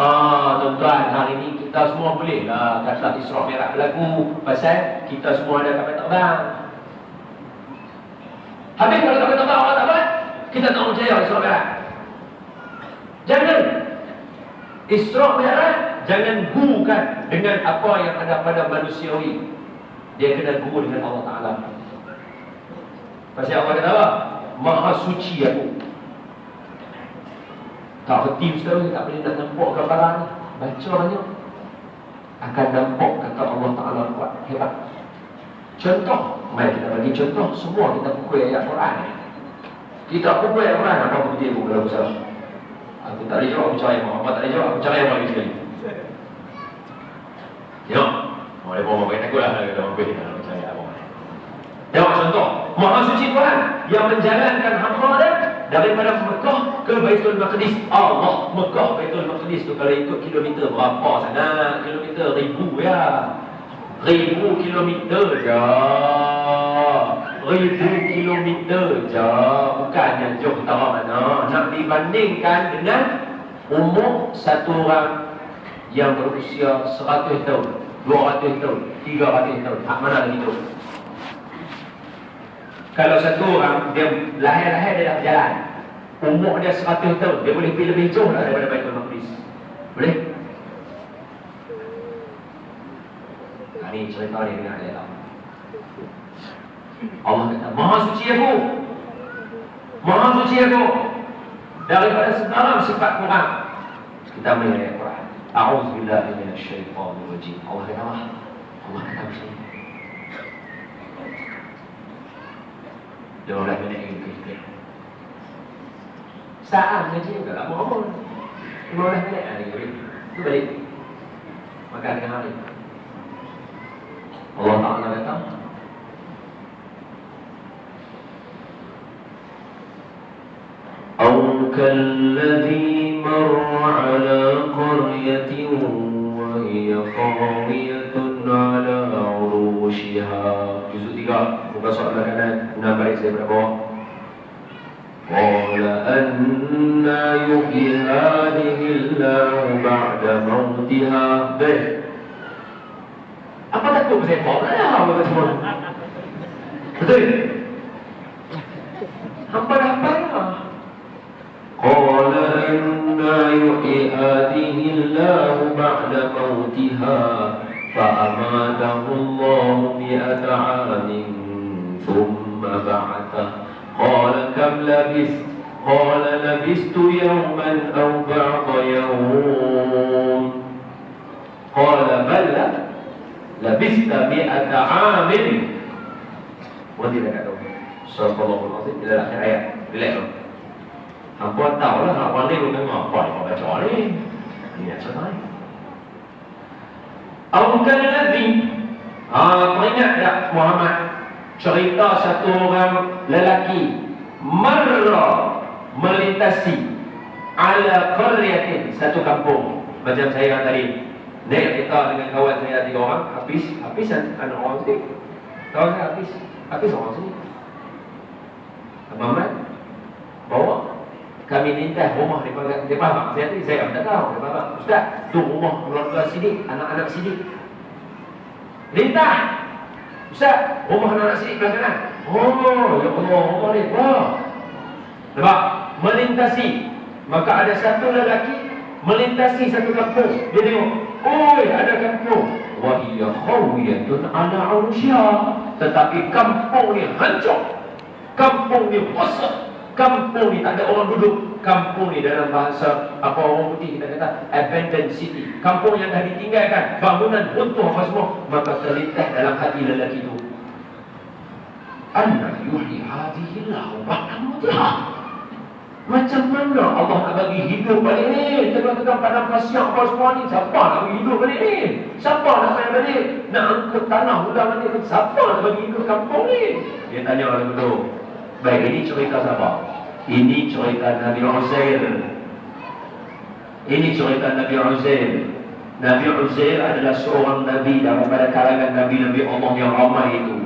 Speaker 1: tuan-tuan, hari ni kita semua boleh lah kata Isra' Mi'raj berlaku pasal kita semua ada kapal terbang. Habis kalau kapal terbang orang tak buat, kita tak percaya Isra' Mi'raj. Jangan Isra' Mi'raj, jangan gurukan dengan apa yang ada pada manusiawi. Dia kena guru dengan Allah Ta'ala. Pasal Allah kata apa? Maha suci aku. Tak reti ustaz, tak boleh nak nampak gambaran ni. Baca banyak akan nampak kata Allah Ta'ala kuat, hebat. Contoh, mari kita bagi contoh. Semua kita pukul ayat Quran. Kita pukul ayat Quran, apa bukti aku kalau salah? Aku tak boleh jawab, aku cari apa tak boleh jawab, aku cari apa lagi sekali. Tengok, boleh bawa pakai takut lah kalau orang boleh kalau cari apa. Tengok contoh, Maha Suci Tuhan yang menjalankan hamba dia daripada Mekah ke Baitul Maqdis. Allah, Mekah Baitul Maqdis tu kalau ikut kilometer berapa sana? Kilometer ribu ya. 1000 kilometer je. 1000 kilometer je. Bukannya jauh tak mana. Nak dibandingkan dengan umur satu orang yang berusia 100 tahun, 200 tahun, 300 tahun. Hak mana lagi tu? Kalau satu orang dia lahir-lahir dia dah berjalan, umur dia 100 tahun, dia boleh pergi lebih jauh lah daripada Baitul Maqdis. Boleh? Ini cerita dia dengan ayat Allah kata, Maha suci aku, Maha suci aku daripada segala sifat kurang. Kita melihat Quran. A'udzubillahi minasyaitonir rajim. Allah kata apa? Allah kata macam ni. 12 minit lagi kita. Saat ngaji juga tak apa-apa. 15 minit lagi. Tu balik. Makan dengan hari. Allah Ta'ala kata, أو كالذي مر على قرية وهي خاوية على عروشها. Juzuk 3, muka surat kanan, 6 baris daripada bawah. قال أنى يحيي هذه الله بعد موتها. Apa takut pasal kau? Apa semua? Betul? Hampa dah apa ya? قال أنى يحيي هذه الله بعد موتها فأماته الله 100 عام ثم بعثه قال كم لبثت قال لبثت يوما أو بعض يوم قال بل labista mi'ata amin. Wadi dah kata sallallahu alaihi wasallam ila akhir ayat. Relax tu. Hampa tahu lah hak pandai lu dengar apa yang baca ni. Ini yang saya. Aukan ladzi peringat tak Muhammad cerita satu orang lelaki marra melintasi ala qaryatin, satu kampung. Macam saya tadi naik kereta dengan kawan saya 3 orang, habisan anak orang sini. Kawan saya habis orang sini. Abang Man bawa kami lintas rumah dia faham. Saya tak tahu. Dia faham. Ustaz, tu rumah keluarga sini, anak-anak sini. Lintas. Ustaz, rumah anak-anak sini belah kanan. Oh, ya Allah, rumah ni. Wah. Nampak? Melintasi. Maka ada satu lelaki melintasi satu kampung. Dia tengok, oi, ada kampung. Wa hiya khawiyatun ala urusya. Tetapi kampung ni hancur. Kampung ni rosak. Kampung ni tak ada orang duduk. Kampung ni dalam bahasa apa orang putih kita kata abandoned city. Kampung yang dah ditinggalkan, bangunan runtuh apa semua. Maka terlintas dalam hati lelaki itu, anna yuhyi hadhihi Allah ba'da mautiha. Macam mana Allah nak bagi hidup balik ni? Tengah-tengah padang pasir apa semua ni, siapa nak bagi hidup balik ni? Siapa nak main balik? Nak angkut tanah ulang balik? Siapa nak bagi hidup kampung ni? Dia tanya orang itu. Baik, ini cerita siapa? Ini cerita Nabi Uzair. Ini cerita Nabi Uzair. Nabi Uzair adalah seorang Nabi daripada kalangan Nabi-Nabi Allah yang ramai itu.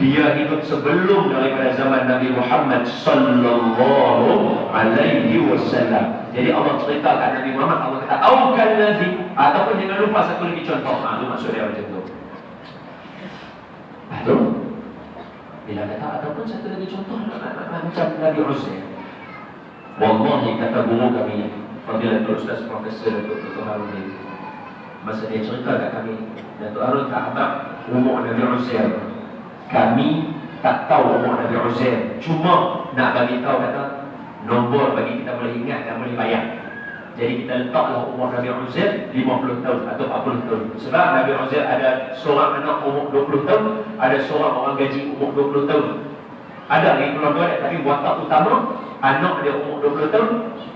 Speaker 1: Dia hidup sebelum daripada zaman Nabi Muhammad sallallahu alaihi wasallam. Jadi Allah ceritakan Nabi Muhammad, Allah kata aukan ladzi, ataupun jangan lupa satu lagi contoh. Itu maksud dia macam tu. Betul? Bila kata ataupun satu lagi contoh macam Nabi Uzair. Wallahi kata guru kami, Fadilatul Ustaz Profesor Dr. Harun, masa dia cerita kat kami, Datuk Harun tak abang umur Nabi Uzair. Kami tak tahu umur Nabi Uzair, cuma nak bagi tahu kata nombor bagi kita boleh ingat dan boleh bayang. Jadi kita letaklah umur Nabi Uzair 50 tahun atau 40 tahun. Sebab Nabi Uzair ada seorang anak umur 20 tahun, ada seorang orang gaji umur 20 tahun. Ada lagi keluarga tapi watak utama anak dia umur 20 tahun,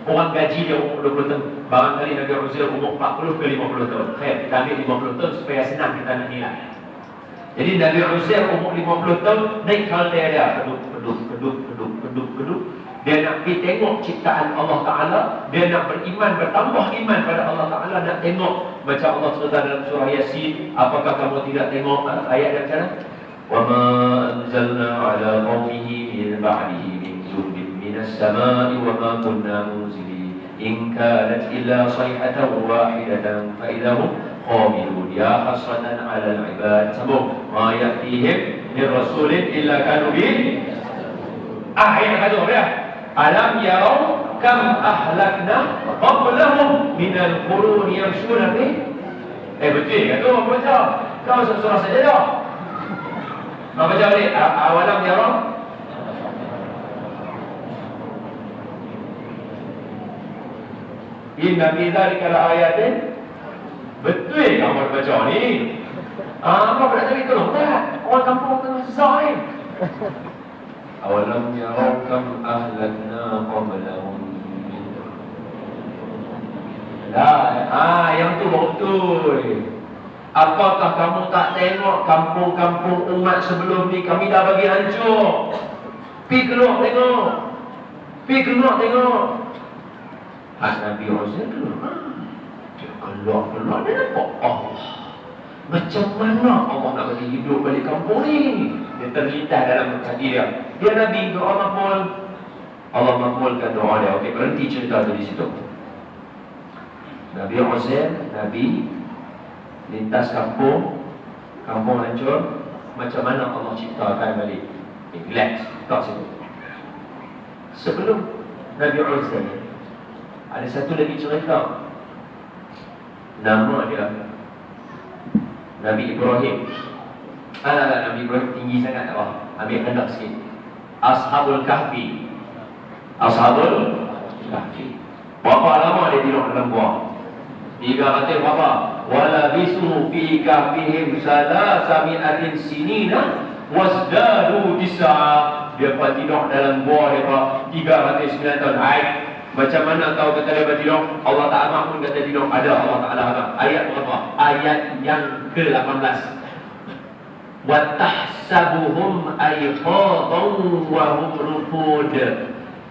Speaker 1: orang gaji dia umur 20 tahun. Barangkali Nabi Uzair umur 40 ke 50 tahun. Kita ambil 50 tahun supaya senang kita nak nilai. Jadi Nabi Uzair umur 50 tahun, naik kaltai dia, keduk. Dia nak pergi tengok ciptaan Allah Ta'ala. Dia nak beriman, bertambah iman pada Allah Ta'ala. Nak tengok macam Allah cerita dalam surah Yasin. Apakah kamu tidak tengok ayat yang macam mana? وَمَا أَنزَلْنَا عَلَى قَوْمِهِ مِنْ بَعْدِهِ مِنْ جُنْدٍ مِنَ السَّمَاءِ وَمَا كُنَّا مُنْزِلِينَ إِنْ كَانَتْ إِلَّا صَيْحَةً وَاحِدَةً فَإِذَا هُمْ خَامِدُونَ يَا حَسْرَةً عَلَى الْعِبَادِ مَا يَأْتِيهِمْ مِنْ رَسُولٍ إِلَّا كَانُوا بِهِ ayat kata dia alam yarau kam ahlakna qablahum minal qurun yamshuna fi betul ke tu apa baca kau surah Sajdah apa baca ni awalam yarau inna fi dzalika laayatin betul kamu baca ni apa nak cari tolong tak orang kampung tengah susah ni awalam yarau kam ahlakna qablahum yang tu betul. Apakah kamu tak tengok kampung-kampung umat sebelum ni kami dah bagi hancur? Pergi keluar tengok. Nabi Uzair keluar. Dia keluar dia nampak Allah. Macam mana Allah nak bagi hidup balik kampung ni? Dia terlintas dalam hati dia. Dia Nabi, doa makbul. Allah makbulkan doa dia. Okey, berhenti cerita tu di situ. Nabi Uzair, Nabi lintas kampung hancur. Macam mana Allah ciptakan balik? Relax, tak situ. Sebelum Nabi Uzair, ada satu lagi cerita. Nama dia Nabi Ibrahim. Nabi Ibrahim tinggi sangat tak apa. Ambil rendah sikit. Ashabul Kahfi. Berapa lama dia tidur dalam gua? 300 berapa? Wala bisu fi kahfihim salasami'atin sinina wasdadu tis'a. Dia tidur dalam gua dia 309 tahun. Macam mana tahu kata dia tidur? Allah Ta'ala pun kata tidur. Ada Allah Ta'ala abang. Ayat berapa? Ayat yang ke-18. وَتَحْسَبُهُمْ أَيْقَاظًا وَهُمْ رُقُودٌ.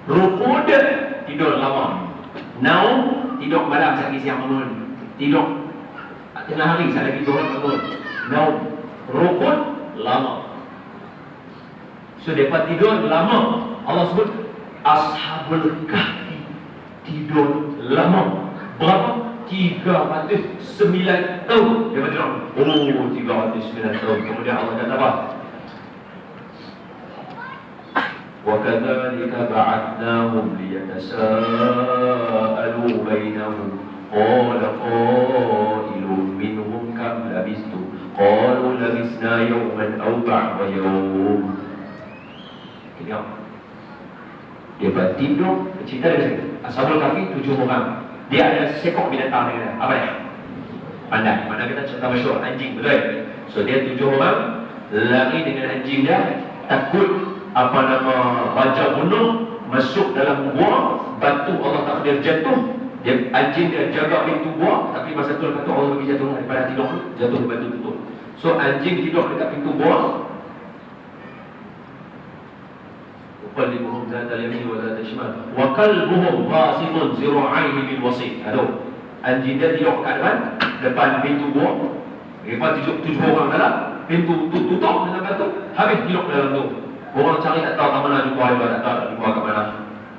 Speaker 1: Ruqud, tidur lama. Naum, tidur malam sekali siang bangun. Tidur tengah hari sekali lagi turun bangun. Naum, ruqud, lama. So, mereka tidur lama. Allah sebut Ashabul Kahfi, tidur lama. Berapa? 309 tahun dia tidur. 309 tahun. Kemudian Allah kata apa? وَكَذَلِكَ بَعَثْنَاهُمْ لِيَتَسَاءَلُوا بَيْنَهُمْ قَالَ قَائِلٌ مِّنْهُمْ كَمْ لَبِثْتُمْ قَالُوا لَبِثْنَا يَوْمًا أَوْ بَعْضَ يَوْمٍ Tengok. Dia bertidur, cerita dia sini. Ashabul Kahfi 7 orang. Dia ada sekok binatang dia. Apa dia? Pandai. Mana kita cerita masyhur anjing, betul? So dia 7 orang lari dengan anjing dia, takut apa nama raja bunuh, masuk dalam gua, batu Allah takdir jatuh. Dia anjing dia jaga pintu gua, tapi masa tu kata Allah bagi jatuh daripada tidur jatuh di batu tutup. So anjing tidur dekat pintu gua. Qalbuhum zat al-yamin wa zat al-shimal wa qalbuhum ghasibun zira'aihi bil wasit. Aduh, anjing dia tidur kat depan pintu gua. Lepas 7 orang dalam pintu tutup dengan batu, habis tidur dalam tu. Orang cari tak tahu kat mana jumpa dia, tak tahu nak jumpa kat mana.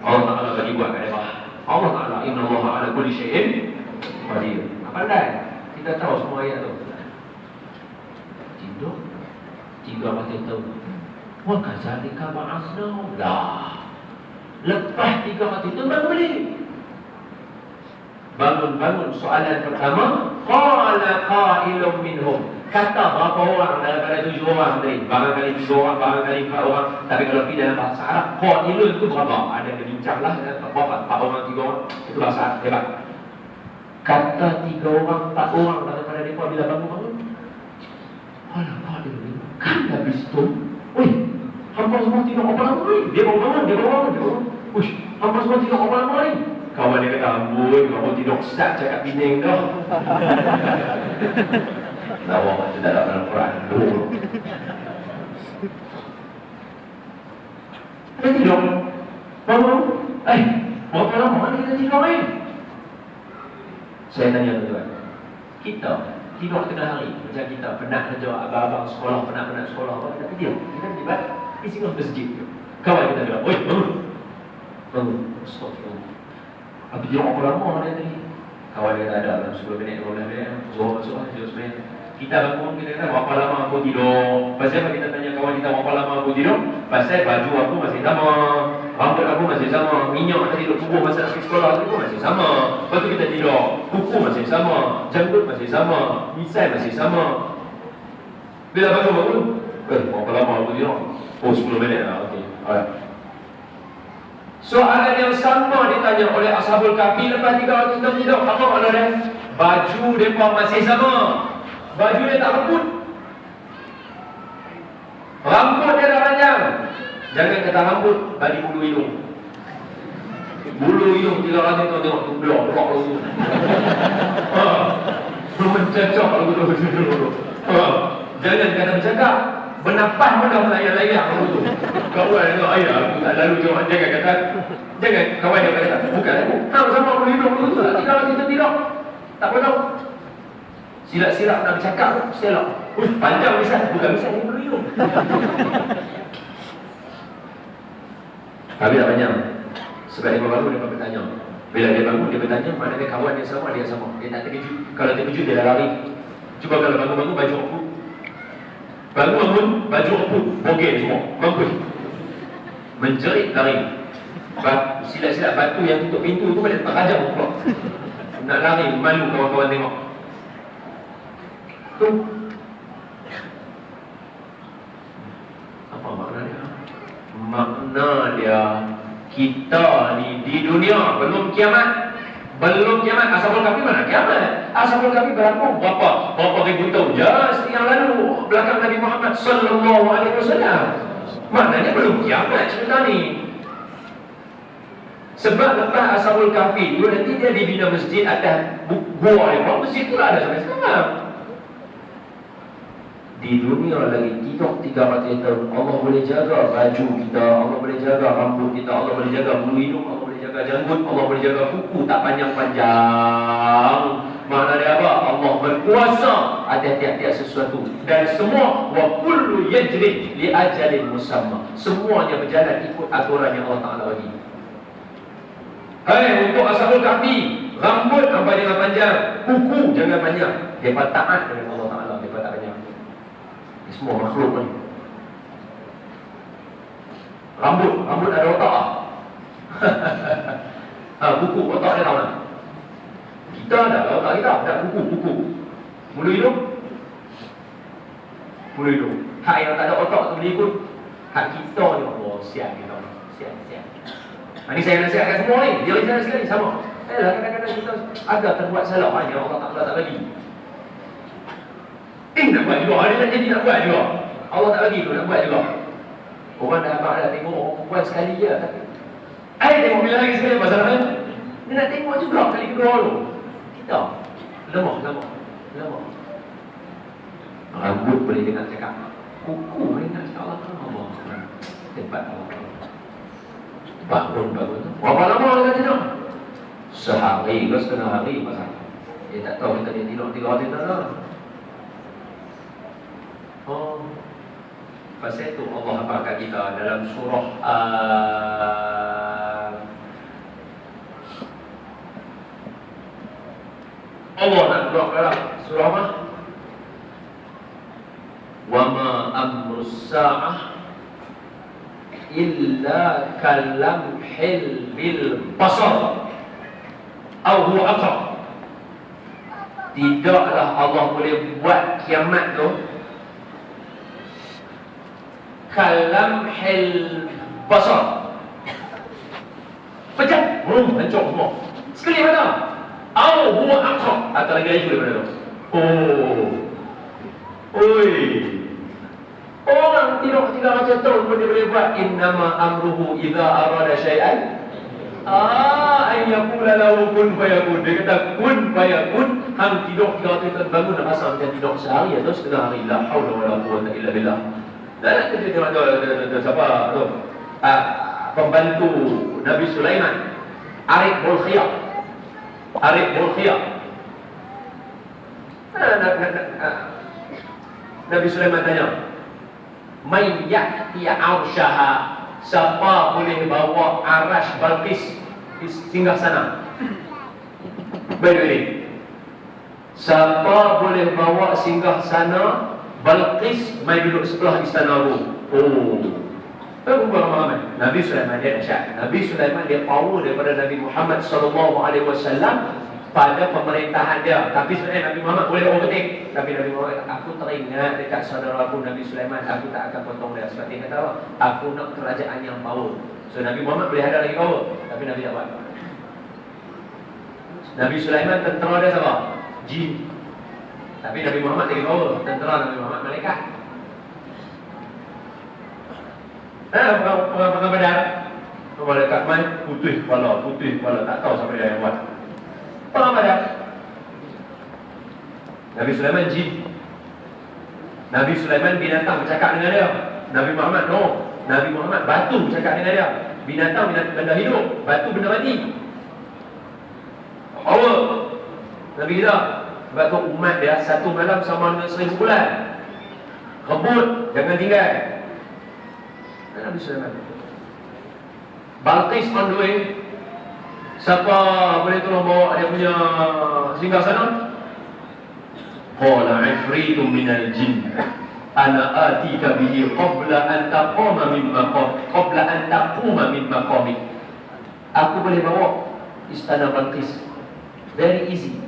Speaker 1: Allah Taala bagi buat kat dia. Allah Taala innallaha ala kulli syai'in qadir. Pandai. Kita tahu semua ayat tu. Tidur 3 mata tahu. Wa kadzalika ba'atsnahu. Dah. Lepas 3 mata itu bangun balik. Bangun. Soalan pertama, qala qailun minhum. Kata berapa orang daripada 7 orang tadi? Barangkali 3 orang, barangkali 4 orang. Tapi kalau pergi dalam bahasa Arab, qailun itu berapa? Ada yang bincanglah berapa? 4 orang, 3 orang. Itu bahasa Arab, hebat. Kata 3 orang, 4 orang daripada mereka bila bangun. Alah, qailun. Kan habis tu. Oi, hampa semua tidur apa lama ni? Dia bangun. Uish, hampa semua tidur apa lama ni? Kawan dia kata, amboi, kamu tidur start cakap Penang dah. Lawak macam tak dapat Al-Quran. Dia tidur. Bangun. Berapa lama ni kita tidur ni? Saya tanya tuan-tuan. Kita tidur tengah hari. Macam kita penat kerja, abang-abang sekolah, penat sekolah. Kita tidur. Kita tiba di singgah masjid. Kawan kita bilang, oi, bangun. Stop. Apa dia apa lama dia tadi? Kawan dia tak ada dalam 10 minit, 12 minit. Zuhur masuk lah, 10 minit. Kita bangun, kita kata berapa lama aku tidur. Pasal apa kita tanya kawan kita berapa lama aku tidur? Pasal baju aku masih sama, rambut aku masih sama, minyak tadi duduk tubuh masa pergi sekolah tu masih sama. Lepas tu kita tidur, kuku masih sama, janggut masih sama, misai masih sama. Bila bangun, berapa lama aku tidur? Oh, 10 minit lah, okey. Alright. Soalan yang sama ditanya oleh Ashabul Kahfi lepas 3 hari kita tidur. Apa makna dia? Baju mereka masih sama. Baju dia tak lembut. Rambut dia dah panjang. Jangan kata rambut, bagi bulu hidung. Bulu hidung 3 hari kita tengok tu blok lagu. Mencacak lagu tu. Jangan kata bercakap. Bernapas pun dah melayak-layak lagu tu. Kawan dia kata, ayah aku tak lalu jangan kata. Jangan kawan dia kata, bukan aku. Sama-sama bulu hidung tu tak tinggal kita tidak. Tak boleh. Silap-silap nak bercakap, silap. Panjang misal, bukan misal ni bulu hidung. Tapi tak panjang. Sebab dia bangun, dia bertanya. Bila dia bangun, dia bertanya, maknanya kawan dia sama, dia sama. Dia tak terkejut. Kalau terkejut, dia dah lari. Cuba kalau bangun-bangun, baju aku. Bangun, baju aku, bogel semua. Bangun. Menjerit lari. Silap-silap batu yang tutup pintu tu pada terajam pula. Nak lari, malu kawan-kawan tengok. Tu apa makna dia? Makna dia kita ni di dunia belum kiamat. Ashabul Kahfi mana kiamat? Ashabul Kahfi berapa ribu tahun just yang lalu belakang Nabi Muhammad sallallahu alaihi wasallam. Maknanya belum kiamat cerita ni. Sebab lepas Ashabul Kahfi dulu nanti dia dibina masjid atas gua dia. Masjid tu ada sampai sekarang. Di dunia lagi tidur 300 tahun, Allah boleh jaga baju kita, Allah boleh jaga rambut kita, Allah boleh jaga bulu hidung, Allah boleh jaga janggut, Allah boleh jaga kuku tak panjang-panjang. Makna dia apa? Allah berkuasa atas tiap-tiap sesuatu. Dan semua wa kullu yajri li ajalin musamma. Semuanya berjalan ikut aturan yang Allah Taala bagi. Untuk Ashabul Kahfi, rambut sampai jangan panjang, kuku jangan panjang. Dia taat dengan Allah Taala, dia tak panjang. Semua makhluk ni. Rambut ada otak ah. Kuku, otak dia tahu tak? Kita ada otak kita, ada kuku. Bulu hidung. Hak yang tak ada otak tu boleh ikut. Hak kita ni, oh siap kita. Siap. Ini saya nasihatkan semua ni. Dia lihat sekali sama. Kadang-kadang kita ada terbuat salah hanya Allah tak bagi. Nak buat juga. Ada nak jadi nak buat juga. Allah tak bagi tu nak buat juga. Orang dah abang dah tengok orang buat sekali je. Tapi tengok bila lagi sekali masalahnya. Dia nak tengok juga kali kedua tu. Kita lemah. Rambut boleh dengar cakap. Kuku boleh dengar cakap Allah. Tempat Allah. Bangun tu. Berapa lama dia tidur? Sehari ke setengah hari pasal. Dia tak tahu kita dia tidur 3 hari tak. Pasal itu Allah apakah kita dalam surah Allah nak keluar dalam surah apa? Wa ma amrus sa'ah illa kalamhil bil basar atau huwa aqrab. Tidaklah Allah boleh buat kiamat tu kalamhil basar, pecah, hancur semua sekali mana? Atau huwa aqrab, atau lagi laju daripada tu. Orang tidak macam tu pun dia boleh buat. Innama amruhu idza arada syai'an ayyakula lahu kun fayakun. Dia kata kun fayakun. Hang tidur 3 hari bangun dah rasa macam tidur sehari atau setengah hari. La haula wala quwwata illa billah. Dan kita tengok tu siapa tu? Pembantu Nabi Sulaiman, Arif Bulkhiyah. Nabi Sulaiman tanya, "Man ya'ti 'arsyaha?" Siapa boleh bawa arash Balqis singgah sana? Baik. Siapa boleh bawa singgah sana Balqis mai duduk sebelah istana tu? Tahu ramai. Nabi Sulaiman dia dahsyat. Nabi Sulaiman dia power daripada Nabi Muhammad sallallahu alaihi wasallam pada pemerintahan dia. Tapi sebenarnya Nabi Muhammad boleh overtake. Tapi Nabi Muhammad kata, aku teringat dekat saudara aku Nabi Sulaiman, aku tak akan potong dia. Sebab dia kata, aku nak kerajaan yang power. So Nabi Muhammad boleh ada lagi power, tapi Nabi tak buat. Nabi Sulaiman tentera dia siapa? Jin. Tapi Nabi Muhammad lagi power. Tentera Nabi Muhammad malaikat. Perang Badar, malaikat main putih kepala, tak tahu siapa dia yang buat. Perang Badar, Nabi Sulaiman jin. Nabi Sulaiman binatang bercakap dengan dia. Nabi Muhammad no. Nabi Muhammad batu bercakap dengan dia. Binatang benda hidup, batu benda mati. Power Nabi kita. Sebab tu umat dia satu malam sama dengan 1000 bulan. Rebut, jangan tinggal. Nabi Sulaiman. Balqis on the way. Siapa boleh tolong bawa dia punya singgah sana? Qala ifritu minal jin ana atika bihi qabla an taquma min maqamik. Aku boleh bawa istana Balqis. Very easy.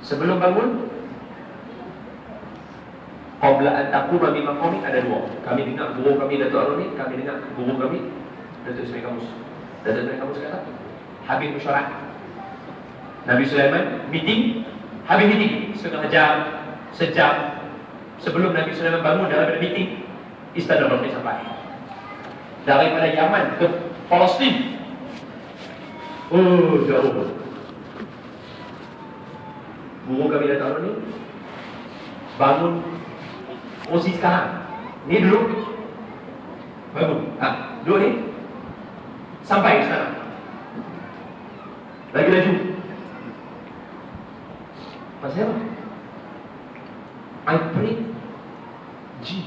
Speaker 1: Sebelum bangun, qabla an taquma min maqamik ada 2. Kami dengar guru kami Datuk Aruni, kami dengar guru kami Datuk Ismail Kamus. Datuk Ismail Kamus kata, habis mesyuarat. Nabi Sulaiman meeting, habis meeting sejam sebelum Nabi Sulaiman bangun daripada meeting, istana Balqis sampai. Daripada Yaman ke Palestin. Jauh. Guru kami Datuk Aruni bangun posisi sekarang. Ni dulu bangun. Dulu ni sampai ke sana. Lagi laju. Pasal apa? I pray jin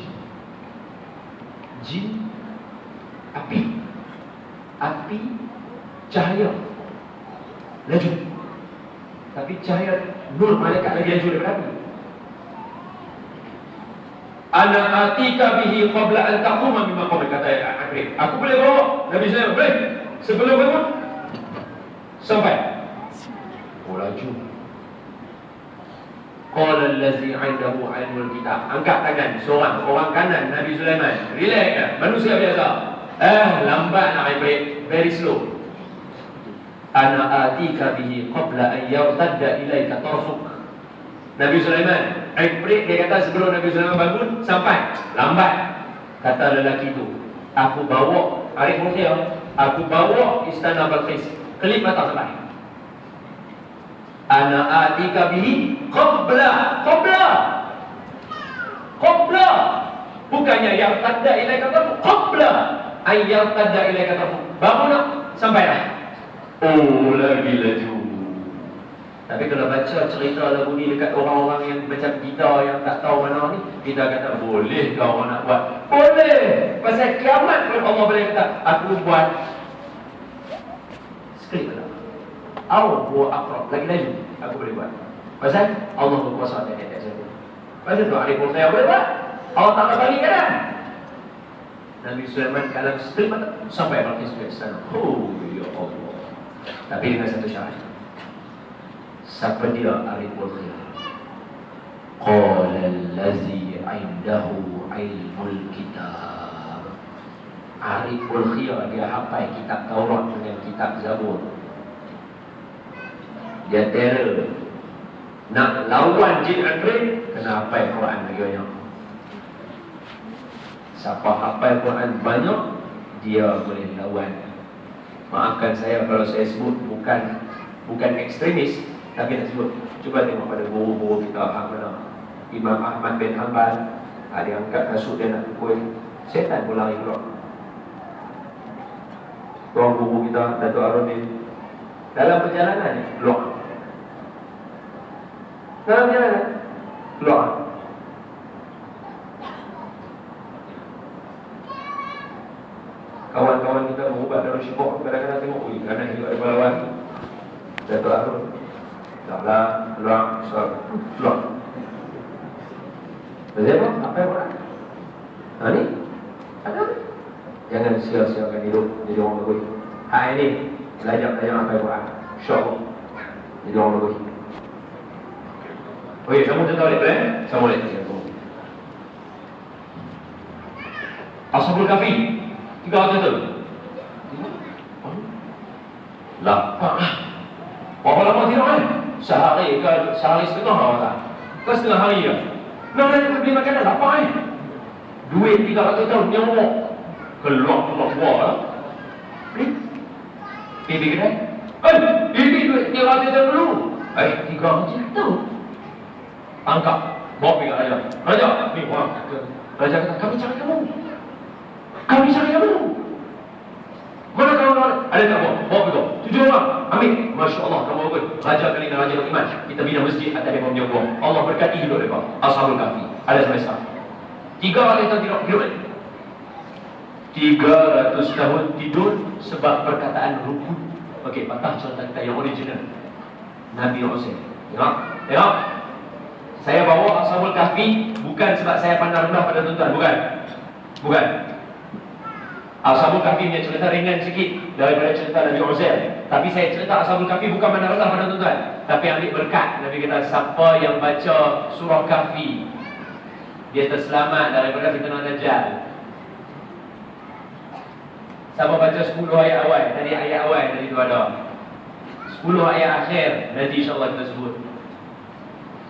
Speaker 1: api cahaya laju. Tapi cahaya nur malaikat lagi laju daripada api. Ana atika bihi qabla an taquma min maqamik, kata Akrib. Aku boleh bawa Nabi Sulaiman, boleh. Sebelum bangun sampai. Laju. Qala allazi 'indahu 'ilmul kitab. Angkat tangan seorang, orang kanan Nabi Sulaiman. Relax ya, manusia biasa. Lambat nak break, very slow. Ana atika bihi qabla an yartadda ilaika tarfuk. Nabi Sulaiman, break, dia kata sebelum Nabi Sulaiman bangun sampai. Lambat. Kata lelaki itu, aku bawa Arif Mukhir, aku bawa istana Balqis. Kelip mata sampai. Ana atika bihi qabla. Bukannya yang tadda ilaika tarfuk, qabla ay yang tadda ilaika tarfuk. Bangun nak sampai dah. Oh, lagi laju. Tapi kalau baca cerita lagu ni dekat orang-orang yang macam kita yang tak tahu mana ni, kita kata boleh kau orang nak buat? Boleh. Pasal kiamat pun Allah boleh kata aku buat skrip tak? Buat akrab lagi laju aku boleh buat. Pasal Allah berkuasa atas saya. Pasal tu Arif saya boleh buat. Allah tak bagi kan? Nabi Sulaiman dalam skrip sampai Balqis ke sana. Oh ya Allah. Tapi dengan satu syarat. Siapa dia Ariful Khir? Qala allazi 'indahu 'ilmul kitab. Ariful Khir dia hafal kitab Taurat dengan kitab Zabur. Dia terror nak lawan jin anggerik, kena hafal Quran lagi banyak. Siapa hafal Quran banyak, dia boleh lawan. Maafkan saya kalau saya sebut bukan ekstremis, tapi nak sebut, cuba tengok pada guru-guru kita mana. Imam Ahmad bin Hanbal, dia angkat kasut dia nak pukul, setan pun lari keluar. Tuan guru kita, Dato' Arudin, dalam perjalanan ni, keluar. Dalam perjalanan, keluar. Kawan-kawan kita berubat dalam syibuk, kadang-kadang tengok, kerana hidup ada pahlawan Dato' Arudin. Taklah, keluar, keluar. Maksudnya apa? Apa yang orang? Ni? Ada? Jangan sia-siakan hidup jadi orang bagus. Hari ni, belajar apa yang orang? Syok. Jadi orang bagus. Okey, kamu tahu boleh? Saya boleh. Ashabul Kahfi 300 tu. Lapar. Berapa lama tidur kan? Sehari setengah lah tak? Ke setengah hari ke? Nak dia beli makanan, lapar duit 300 tahun, nyamuk keluar lah. Pergi kedai. Ini duit 300 tahun dulu. 300 tahun. Angkat, bawa pergi kat Raja. Raja, ni orang. Raja kata, kami cari kamu. Mana kamu ada tak bawa pergi. 7 orang. Ambil. Masya Allah, kamu bagus. Raja kali dan Raja beriman. Kita bina masjid atas mereka punya buah. Allah berkati hidup mereka. Ashabul Kahfi. Ada sampai sekarang. 300 tahun tidur. 300 tahun tidur sebab perkataan rukun. Okey, patah contoh kita yang original. Nabi Hussein. Tengok. Saya bawa Ashabul Kahfi bukan sebab saya pandang rendah pada tuan-tuan. Bukan. Ashabul Kahfi punya cerita ringan sikit daripada cerita Nabi Uzair. Tapi saya cerita Ashabul Kahfi bukan pandang rendah pada tuan-tuan, tapi ambil berkat. Nabi kata siapa yang baca surah Kahfi, dia terselamat daripada fitnah Dajjal. Siapa baca 10 ayat awal, tadi ayat awal tadi tu ada 10 ayat akhir, nanti insyaAllah kita sebut,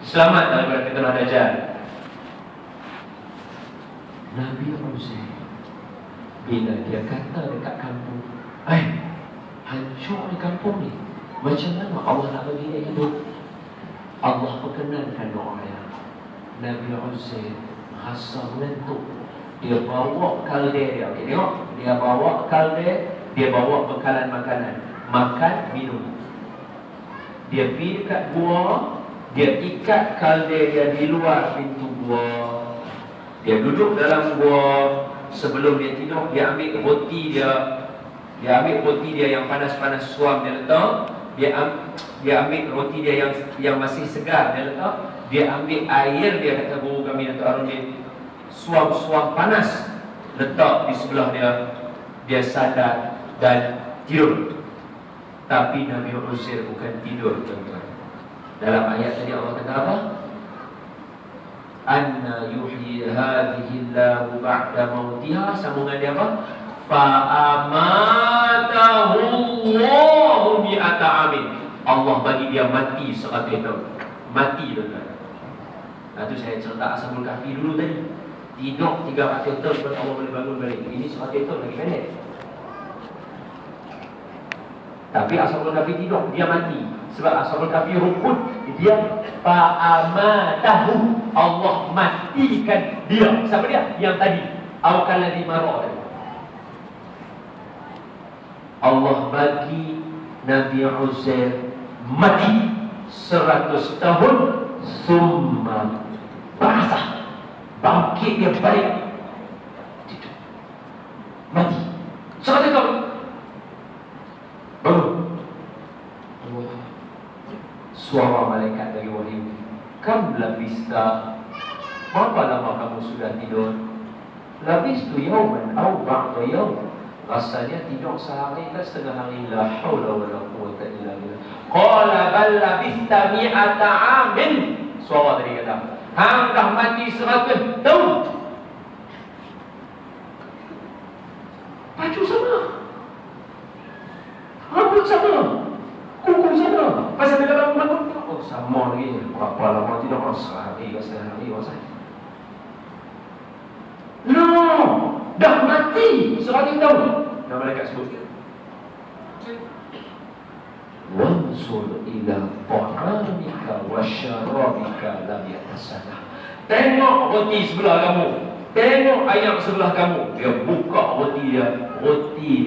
Speaker 1: selamat daripada fitnah Dajjal. Nabi Uzair bila dia kata dekat kampung, hancur di kampung ni, macam mana Allah nak bagi dia hidup? Allah perkenankan doanya. Nabi Uzair rasa menentuk. Dia bawa kalde dia. Okay, tengok. Dia bawa kalde, dia bawa bekalan makanan, makan, minum. Dia pergi dekat gua, dia ikat kalde dia di luar pintu gua. Dia duduk dalam gua. Sebelum dia tidur, dia ambil roti dia yang panas-panas, suam dia letak. Dia ambil roti dia yang masih segar dia letak. Dia ambil air dia, kata guru kami Dato' Arudin, suam-suam panas letak di sebelah dia. Dia sadar dan tidur. Tapi Nabi Uzair bukan tidur, tuan-tuan. Dalam ayat tadi Allah kata apa? Anna yuhyi hadhihi Allahu ba'da mautiha. Sambungan dia apa? Fa'amatahu Allahu mi'ata amin. Allah bagi dia mati 100 tahun. Mati tuan-tuan. Nah tu saya cerita Ashabul Kahfi dulu tadi. Tidur 300 tahun baru Allah boleh bangun balik. Ini 100 tahun lagi pendek. Tapi Ashabul Kahfi tidur, dia mati. Sebab Ashabul Kahfi rukun. Dia fa'amatahu, Allah matikan dia. Siapa dia? Yang tadi Awkaladhi marah tadi. Allah bagi Nabi Uzair mati 100 tahun. Summa ba'asah, bangkit dia balik. Mati 100 tahun. Bangun. Suara malaikat dari wahyu. Kam labista, berapa lama kamu sudah tidur? Labistu yawman aw ba'da yawm. Rasanya tidur sehari ke setengah hari. La haula wala quwwata illa billah. Qala bal labista mi'ata amin. Suara tadi kata, hang dah mati 100 tahun. Baju sama, rambut sama, kuku sama. Pasal dia dalam bangun, oh sama lagi. Berapa lama tidur? Sehari ke setengah hari. No, dah mati 100 tahun. Dan malaikat sebut, wansur ila ta'amika wa syarabika lam yatasana. Tengok roti sebelah kamu, tengok ayam sebelah kamu. Dia buka roti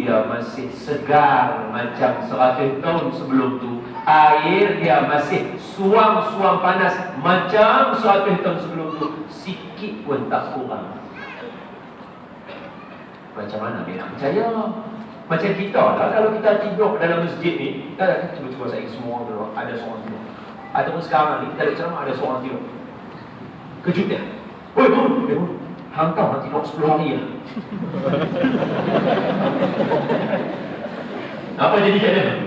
Speaker 1: dia masih segar macam 100 tahun sebelum tu. Air dia masih suam-suam panas macam 100 tahun sebelum tu. Sikit pun tak kurang. Macam mana dia nak percaya? Macam kita lah, kalau kita tidur dalam masjid ni, kita dah cuba-cuba saya semua dulu, ada seorang tidur. Ataupun sekarang ni, kita ada ceramah, ada seorang tidur. Kejut dia. Oi, bangun. Hantar nak tidur 10 hari lah. Apa jadi kat dia?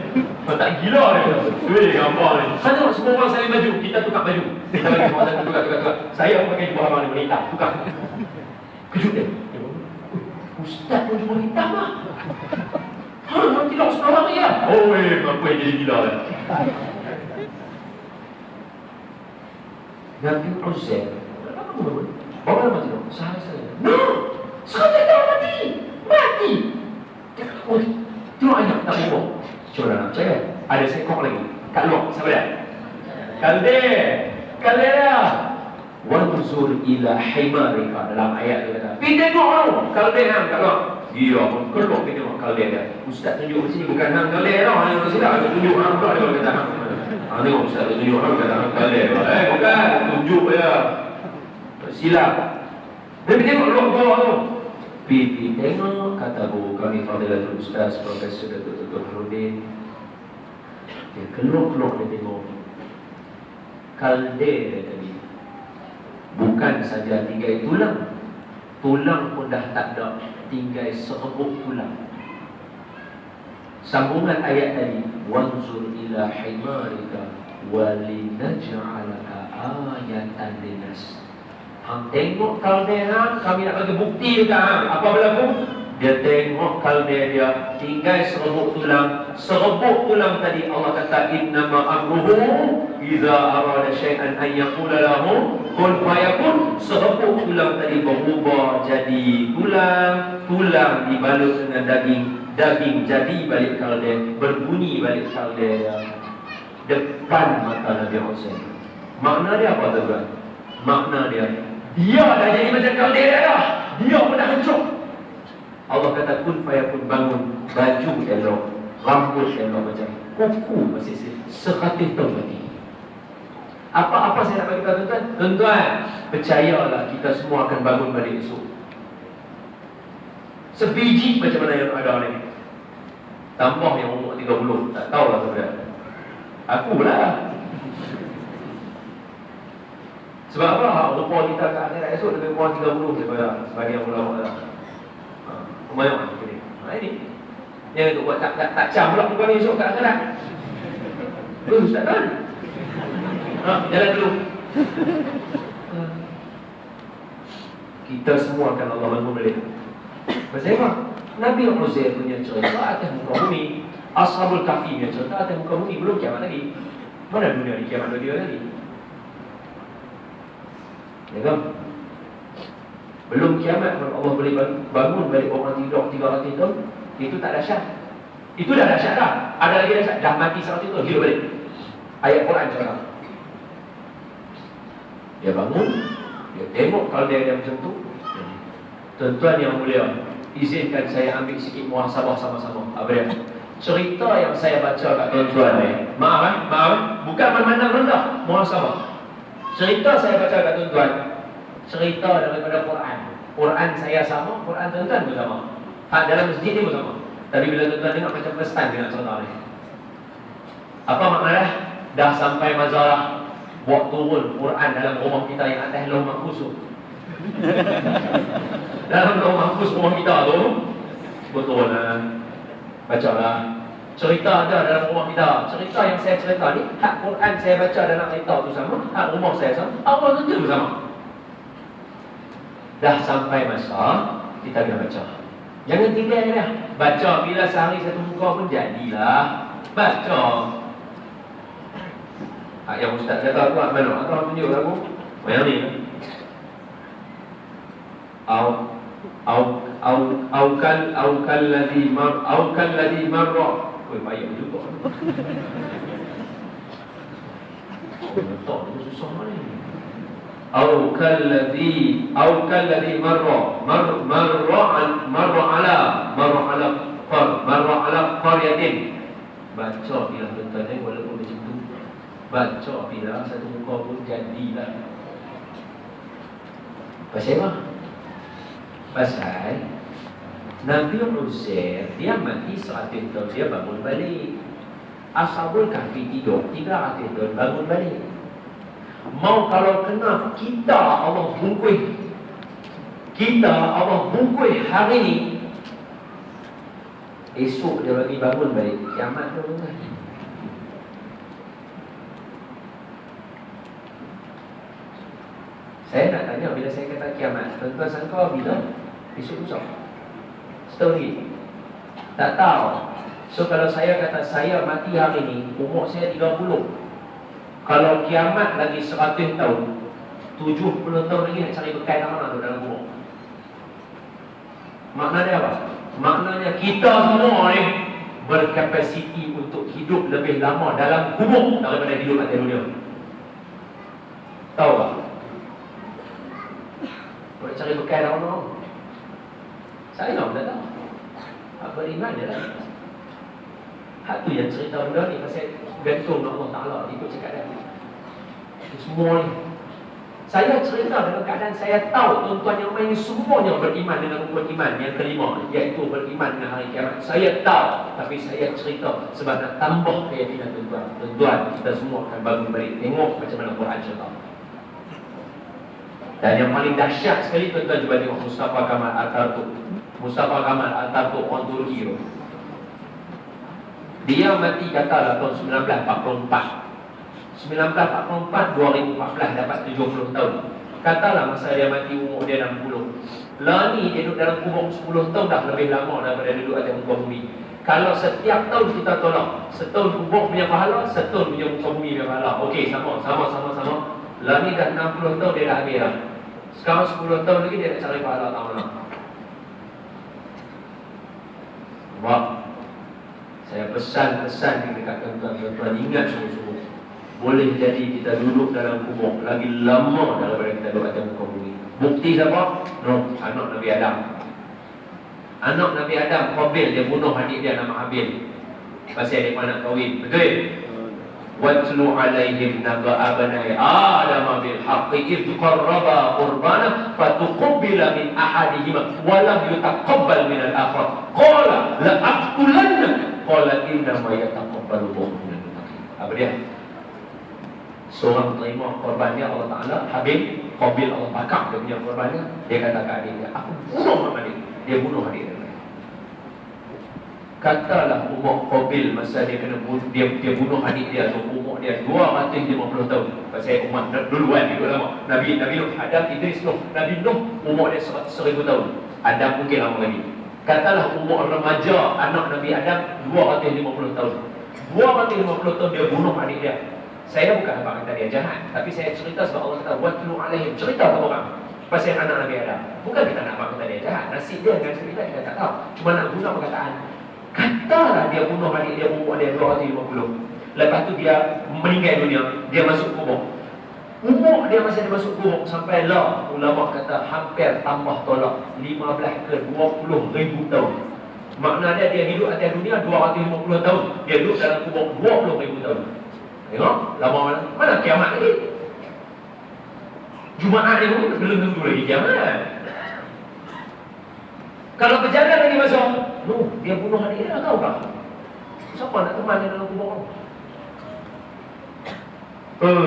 Speaker 1: Tak gila dia. Weh, gambar ni. Kan tengok semua orang saling baju, kita tukar baju. Kita bagi semua satu tukar. Saya pun pakai jubah abang ni, wanita, tukar. Kejut dia. Ustaz pun jubah hitam lah. Orang tidur 10 hari lah. Oh, apa yang jadi gila lah. Nabi Uzair, berapa lama tidur? Sehari-hari. No! 100 tahun mati! Tengok ayam, tak berubah. Coba nak percaya. Ada seekor lagi kat luar, siapa dia? Kalde dia. Wanzur ila himarika. Dalam ayat dia kata, pergi tengok tau kalde hang kat luar. Dia pun keluar pergi tengok kalde dia. Ustaz tunjuk di sini bukan hang kalde tau. Hang silap ada tunjuk hang pula. Dia kata hang. Tengok Ustaz tunjuk hang kata hang kalde. Bukan, tunjuk dia. Silap. Dia pergi tengok luar bawah tu. Pergi tengok, kata guru kami Fadilatul Ustaz Profesor Datuk Nurdin. Dia keluar dia tengok kalde dia tadi. Bukan saja tinggal tulang pun dah tak ada, tinggal serebuk tulang. Sambungan ayat tadi, wanzur ila himarika walinaj'alaka ayatan linnas. Hang tengok kalde hang, kami nak bagi bukti dekat hang. Apa berlaku? Dia tengok kalde dia, tinggal serebuk tulang. Serebuk tulang tadi Allah kata, innama amruhu idza arada syai'an an yaqula lahu kun fayakun. Serebuk tulang tadi berubah jadi tulang dibalut dengan daging jadi balik kalde, berbunyi balik kalde depan mata Nabi Uzair. Makna dia apa tuan? Makna dia dah jadi macam kalde dah. Dia pun dah hancur. Allah kata kun fayakun, bangun, baju elok, rambut elok macam kuku masih 100 tahun mati. Apa saya nak bagi tahu tuan-tuan? Tuan-tuan, percayalah kita semua akan bangun balik esok. Sebiji macam mana yang ada ni. Tambah yang umur 30, tak tahulah tuan-tuan. Akulah. Sebab apa? Rupa kita kat akhirat esok lebih kurang 30 daripada sebagian ulama dah. Lumayan ni. Ini yang tu buat tak cam pula muka ni esok kat akhirat. Ustaz kan? Jalan dulu. kita semua akan Allah bangun balik. Pasal apa? Nabi Uzair punya cerita atas muka bumi, Ashabul Kahfi punya cerita atas muka bumi. Belum kiamat lagi. Mana dunia ni kiamat dia lagi? Ya kan? Belum kiamat kalau Allah boleh bangun balik orang tidur 300 tahun, itu tak dahsyat. Itu dah dahsyat dah. Ada lagi dahsyat, dah mati 100 tahun hidup balik. Ayat Quran cakap. Dia bangun, dia tengok kalau dia ada macam tu. Tuan-tuan yang mulia, izinkan saya ambil sikit muhasabah sama-sama. Apa dia? Cerita yang saya baca kat tuan-tuan ni, maaf bukan memandang rendah, muhasabah. Cerita saya baca kat tuan-tuan, cerita daripada Quran. Quran saya sama, Quran tuan-tuan pun sama. Dalam masjid ni pun sama. Tapi bila tuan-tuan tengok macam first time dengan cerita ni. Apa maknanya? Dah sampai masalah buat turun Quran dalam rumah kita yang atas Lauh Mahfuz tu. Dalam Lauh Mahfuz rumah kita tu, betul lah. Bacalah. Cerita ada dalam rumah kita. Cerita yang saya cerita ni, hak Quran saya baca dalam kereta tu sama, hak rumah saya sama, Allah tentu sama. Dah sampai masa kita kena baca. Jangan tinggal dia. Baca bila sehari satu muka pun jadilah. Baca. Yang ustaz kata aku mana? Atau tunjuk aku. Yang ni. Au kalladhi marra. Oi, payah juga. Tak, itu susah ni. Au kalladhi marra ala qaryatin. Baca bila tuan-tuan ni walaupun macam tu. Baca bila satu muka pun jadilah. Pasal apa? Pasal Nabi Uzair dia mati 100 tahun, dia bangun balik. Ashabul Kahfi tidur 300 tahun, bangun balik. Mau kalau kena kita Allah bungkus hari ni, esok dia lagi bangun balik, kiamat tu kan. Saya nak tanya, bila saya kata kiamat, tuan-tuan sangka bila? Esok lusa? Setahun lagi? Tak tahu. So kalau saya kata saya mati hari ni, umur saya 30. Kalau kiamat lagi 100 tahun, 70 tahun lagi nak cari bekal mana tu dalam kubur. Maknanya apa? Maknanya kita semua ni berkapasiti untuk hidup lebih lama dalam kubur daripada hidup atas dunia. Tahu tak? Nak cari bekal dah mana? Saya tak tahu. Apa iman dia lah. Hak tu yang cerita benda ni pasal gantung Allah Ta'ala. Ikut cakap dia. Itu semua ni. Saya cerita dalam keadaan saya tahu tuan-tuan yang main semuanya beriman dengan rukun iman yang kelima, iaitu beriman dengan hari kiamat. Saya tahu, tapi saya cerita sebab nak tambah keyakinan tuan-tuan. Tuan-tuan, kita semua akan bangun balik. Tengok macam mana Quran cerita. Dan yang paling dahsyat sekali tuan-tuan cuba tengok Mustafa Kamal Atatürk. Mustafa Kamal Atatürk orang Turki tu. Dia mati katalah tahun 1944. 1944, 2014 dapat 70 tahun. Katalah masa dia mati umur dia 60. Lah ni dia duduk dalam kubur 10 tahun dah lebih lama daripada duduk atas muka bumi. Kalau setiap tahun kita tolak, setahun kubur punya pahala, setahun punya muka bumi punya pahala. Okey, sama. Lah ni dah 60 tahun dia dah habis dah. Sekarang 10 tahun lagi dia nak cari pahala tak mana. Sebab saya pesan di dekat tuan-tuan ingat sungguh-sungguh. Boleh jadi kita duduk dalam kubur lagi lama daripada kita duduk atas muka bumi. Bukti siapa? No, anak Nabi Adam. Anak Nabi Adam, Qabil, dia bunuh adik dia nama Habil. Pasal dia nak kahwin. Betul? Watlu alaihim naba abnai Adam bil haqqi id qarraba qurbana fatuqbila min ahadihima wa lam yutaqabbal min al-akhar. Qala la aqtulanna. Qala inna ma yataqabbalu Allahu min al-muttaqin. Apa dia? Seorang terima korbannya Allah Ta'ala, Habil, Qabil Allah pakak dia punya korbannya. Dia kata ke adik dia, aku bunuh adik. Dia bunuh adik dia. Katalah umur Qabil masa dia kena dia bunuh adik dia, atau umur dia 250 tahun. Pasal umur duluan hidup lama. Nabi Nuh, Adam, Idris, Nuh. Nabi Nuh umur dia 1000 tahun. Adam mungkin lama lagi. Katalah umur remaja anak Nabi Adam 250 tahun. 250 tahun dia bunuh adik dia. Saya bukan abang kata dia jahat, tapi saya cerita sebab Allah kata watlu alaihim, cerita ke orang pasal anak Nabi Adam. Bukan kita nak abang kata dia jahat. Nasib dia dengan cerita kita tak tahu. Cuma nak guna perkataan. Katalah dia bunuh adik dia, umur dia 250. Lepas tu dia meninggal dunia, dia masuk kubur. Umur dia masa dia masuk kubur sampai lah ulama kata hampir tambah tolak 15 ke 20 ribu tahun. Maknanya dia hidup atas dunia 250 tahun, dia duduk dalam kubur 20 ribu tahun. Tengok lama mana kiamat lagi. Jumaat ni pun belum tentu lagi kiamat. Kalau berjalan lagi masuk, dia bunuh adik dia, tahu tak? Siapa nak teman dia dalam kubur?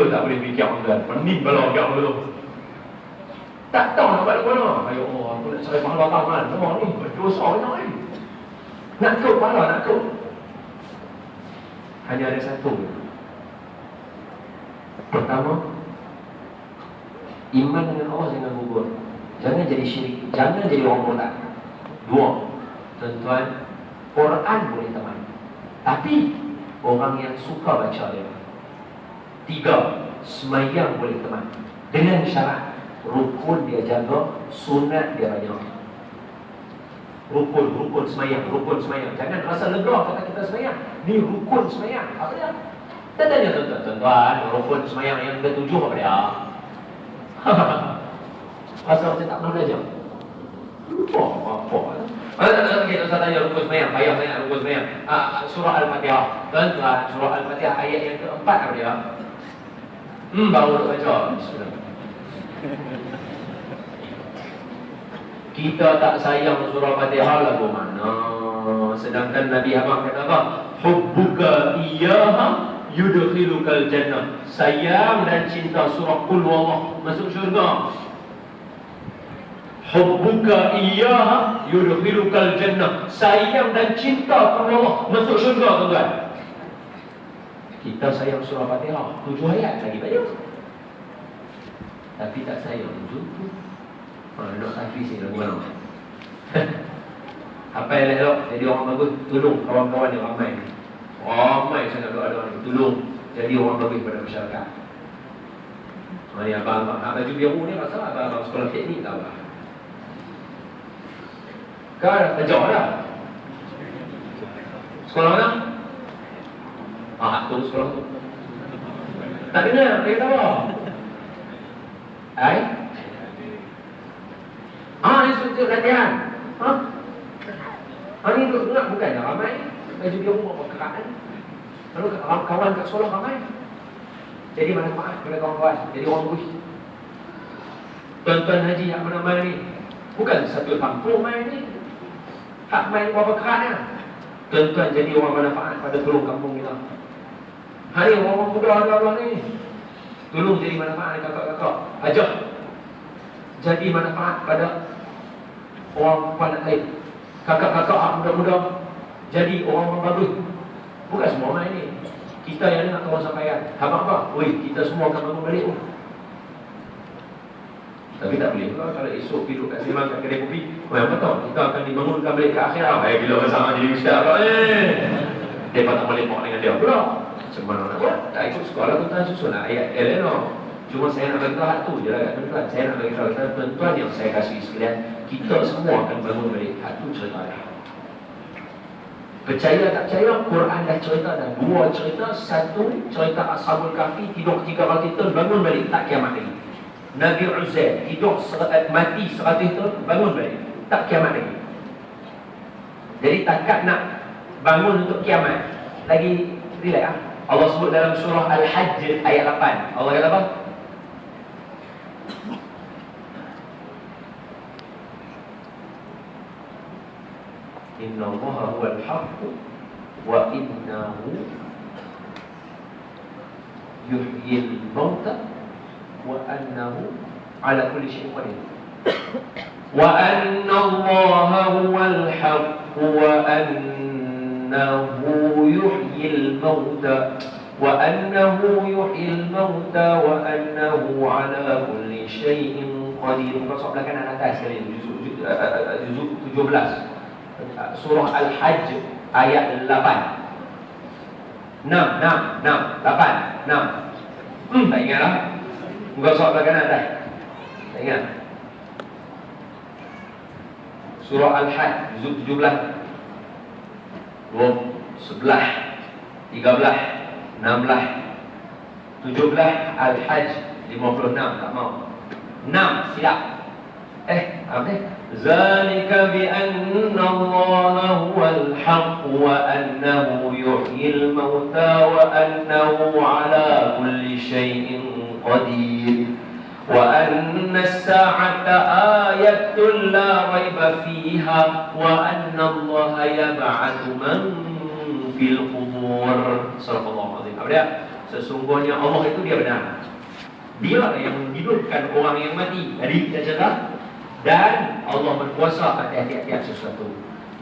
Speaker 1: Tak boleh fikir orang. Pening kalau orang dulu. Tak tahu nak balik mana. Ayo Allah, aku nak cari pahala taman. Semua ni berdosa banyak ni. Nak kau pahala, nak kau. Hanya ada satu. Pertama, iman dengan Allah jangan gugur. Jangan jadi syirik, jangan jadi orang murtad. 2, tuan-tuan, Quran boleh teman, tapi orang yang suka baca dia. 3, semayang boleh teman, dengan syarat rukun dia jaga, sunat dia banyak. Rukun semayang. Jangan rasa lega kata kita semayang. Ni rukun semayang. Apa dia? Kita tanya tuan-tuan, rukun semayang yang ke-7 apa dia? Pasal macam tak pernah belajar. Lupa apa-apa. Kita tanya rukun semayang, payah tanya rukun semayang. Surah Al-Fatihah. Tuan-tuan, surah Al-Fatihah ayat yang ke-4 apa dia? Baru nak baca. Bismillah. Kita tak sayang surah Al-Fatihah lagu mana? Sedangkan Nabi Ahmad kata apa? Hubbuka iyyaha yudkhilukal jannah. Sayang dan cinta surah Qul Huwallah masuk syurga. Hubbuka iyyaha yudkhilukal jannah. Sayang dan cinta kepada Allah masuk syurga, tuan-tuan. Kita sayang surah Fatihah 7 ayat lagi banyak. Tapi tak sayang 7. Nak hafiz ni lagu mana? Apa yang elok jadi orang bagus, tolong kawan-kawan yang ramai. Ramai sangat doa-doa ni, tolong jadi orang bagus pada masyarakat. Ni abang-abang baju biru ni rasa abang-abang sekolah teknik tahu lah. Kau dah kejar dah. Sekolah mana? Tu sekolah tu. Tak dengar, dia kata apa? Ini sujud latihan. Ini duduk dengar bukan dah ramai. Baju biru apa kekaan. Lalu kawan kat sekolah ramai. Jadi manfaat kepada kawan-kawan. Jadi orang bagus. Tuan-tuan haji yang mana-mana ni, bukan satu kampung main ni. Hak main berapa keratnya. Tuan-tuan jadi orang manfaat pada seluruh kampung kita. Hari orang muda ada ni, tolong jadi manfaat kakak-kakak. Ajak jadi manfaat pada orang perempuan lain. Kakak-kakak muda-muda jadi orang bagus. Bukan semua main ni. Kita yang nak kawan sampaikan. Habang apa? Kita semua akan bangun balik. Tapi tak boleh juga kalau esok duduk kat sini kat kedai kopi. Apa tahu kita akan dibangunkan balik ke akhirat. Bila bersama jadi ustaz pula dia tak boleh lepak dengan dia pula. Macam mana nak buat? Tak ikut sekolah tuan-tuan susun lah ayat Eleanor. Cuma saya nak beritahu hak tu je lah kat tuan-tuan. Saya nak beritahu tuan-tuan yang saya kasih sekalian, kita semua akan bangun balik. Hak tu cerita dia. Percaya tak percaya, Quran dah cerita dah 2 cerita. Satu cerita Ashabul Kahfi tidur 300 tahun bangun balik, tak kiamat lagi. Nabi Uzair tidur mati 100 tahun bangun balik, tak kiamat lagi. Jadi takat nak bangun untuk kiamat lagi relax. Allah sebut dalam surah Al-Hajj ayat 8. Allah kata apa? Inna Allaha huwal haqq wa innahu yuhyil mauta wa annahu ala kulli syai'in qadir. Wa anna Allaha huwal haqq wa annahu annahu yuhyil mauta wa annahu yuhyil mauta wa annahu ala kulli syai'in qadir. Masuk belakang atas sekali, juzuk 17 surah Al-Hajj ayat 8. 6 8 6. Tak ingat lah. Enggak soal belakang atas. Tak ingat. Surah Al-Hajj juzuk 17 11 13 16 17 Al-Hajj 56. Tak mau 6 siap. Apa? Zalika bi anna Allah huwal haqq wa annahu yuhyil mauta wa annahu ala kulli syai'in qadir wa anna as-sa'ata ayatun la raiba fiha wa anna Allah yab'atsu man fil qubur. Sallallahu alaihi wasallam. Sesungguhnya Allah itu dia benar. Dia yang menghidupkan orang yang mati. Tadi kita cakap. Dan Allah berkuasa atas tiap-tiap sesuatu.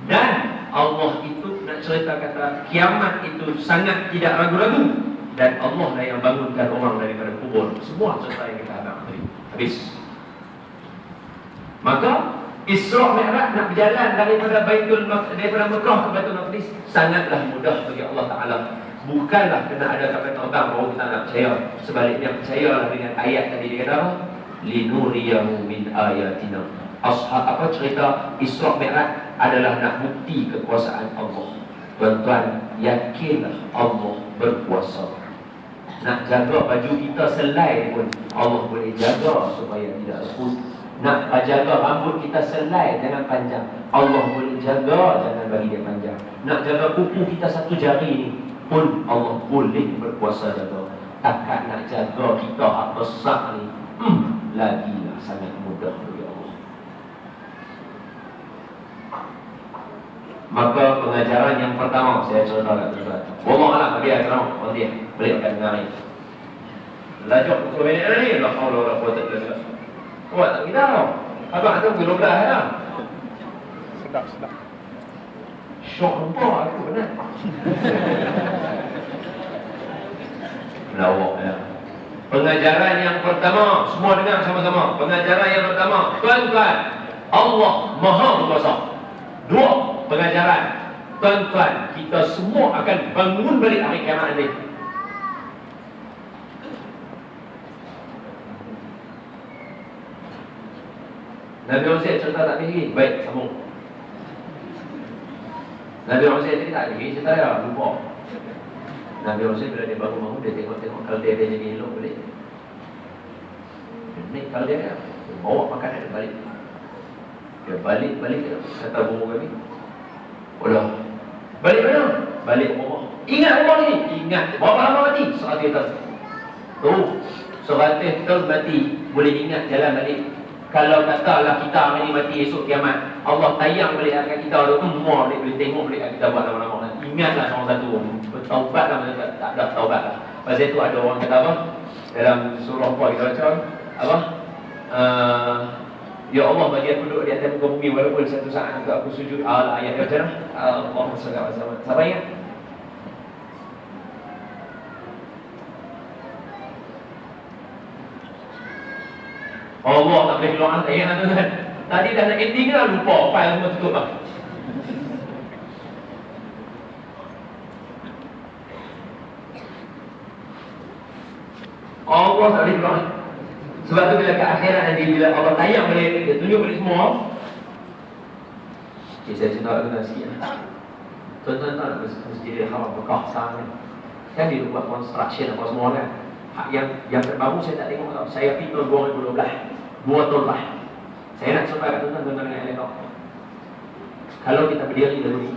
Speaker 1: Dan Allah itu nak cerita kata kiamat itu sangat tidak ragu-ragu. Dan Allah lah yang bangunkan orang daripada kubur. Semua cerita yang kita ada tadi. Habis. Maka Isra' Mi'raj nak berjalan daripada Mekah ke Baitul Maqdis sangatlah mudah bagi Allah Ta'ala. Bukanlah kena ada kapal terbang baru kita nak percaya. Sebaliknya percayalah dengan ayat tadi dia kata apa? Linuriyahu min ayatina. Cerita Isra' Mi'raj adalah nak bukti kekuasaan Allah. Tuan-tuan, yakinlah Allah berkuasa. Nak jaga baju kita selai pun Allah boleh jaga supaya tidak lekuk. Nak jaga rambut kita selai jangan panjang, Allah boleh jaga jangan bagi dia panjang. Nak jaga kuku kita satu jari ni pun Allah boleh berkuasa jaga. Takkan nak jaga kita hak besar ni lagilah sangat mudah bagi Allah. Maka pengajaran yang pertama saya cerita kat tuan-tuan. Wallah alam bagi ajaran nanti balik akan dengar ni. Belajar pukul minit ni la haula wala quwwata illa billah. Kuat tak kita tau. Abang tu belum dah dah. Sedap. Syok lupa aku benar. Melawak ya. Pengajaran yang pertama, semua dengar sama-sama. Pengajaran yang pertama, tuan-tuan, Allah Maha Berkuasa. Dua, pengajaran, tuan-tuan, kita semua akan bangun balik hari kiamat nanti. Nabi Muhammad cerita tak lagi. Baik, sambung. Nabi Muhammad cerita tak lagi, cerita ya, lupa. Nabi Muhammad bila dia bangun dia tengok kalau dia jadi elok balik. Ni kalau dia bawa makanan dia balik. Dia balik kata bumbu kami. Udah. Balik mana? Balik rumah. Ingat rumah ni? Ingat. Berapa lama mati? 100 tahun. Tu 100 tahun mati boleh ingat jalan balik. Kalau katalah kita hari ni mati esok kiamat, Allah tayang balik akan kita tu, semua boleh tengok balik kita buat lama-lama. Ingatlah sama satu, bertaubatlah macam tak ada taubatlah. Pasal itu ada orang kata apa? Dalam surah apa kita baca? Apa? Ya Allah bagi aku duduk di atas muka bumi walaupun satu saat juga aku sujud. Ayat dia macam mana? Allah SWT. Siapa ingat? Allah tak boleh keluar tak ingat tuan. Tadi dah nak ending dah lupa file semua tutup lah. Allah tak boleh keluar. Sebab tu bila ke akhirat nanti bila Allah tayang balik, dia tunjuk balik semua. Okay, saya cerita lagi nasi ya. Tuan-tuan tahu Masjidil Haram Mekah sekarang kan dia buat construction apa semua kan. Yang terbaru saya tak tengok tau. Saya pergi tahun 2012 2 tahun lah. Saya nak sampai kat tuan-tuan dengan elok. Kalau kita berdiri dulu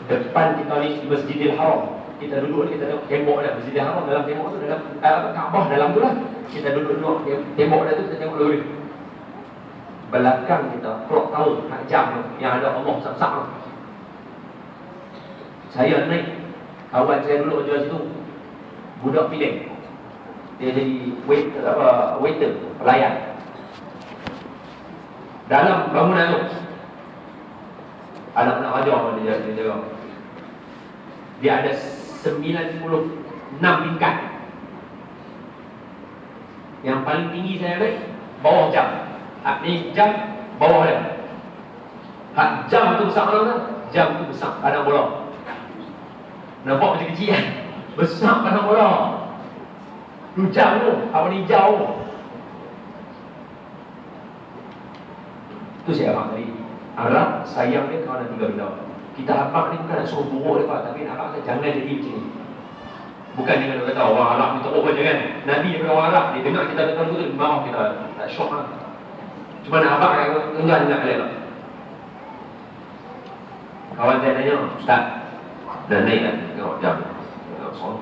Speaker 1: depan kita ni di Masjidil Haram, kita duduk kita tengok tembok dah Masjidil Haram, dalam tembok tu dalam Kaabah dalam tu lah. Kita duduk tembok dah tu kita tengok dulu. Belakang kita clock tahun hak jam yang ada Allah sak-sak. Saya naik, kawan saya duduk jual situ. Budak Penang. Dia jadi waiter, pelayan. Dalam bangunan tu anak-anak raja pun dia jaga. Dia ada 96 tingkat. Yang paling tinggi saya naik bawah jam. Ni jam bawah dia. Jam tu besar mana? Jam tu besar padang bola. Nampak macam kecil kan? Besar padang bola. Tu jam tu, apa ni jauh. Tu saya abang tadi. Arab sayang dia kerana 3 benda. Kita abang ni bukan nak suruh buruk dia, tapi nak abang jangan jadi macam ni. Bukan dengan kata orang Arab ni teruk je kan. Nabi daripada orang Arab, dia dengar kita kata tu, dia marah kita. Tak syok lah. Cuma nak abang kan, enggak kalian lah. Kawan saya tanya, Ustaz, dah naik kan? Tengok jam. Tengok soal.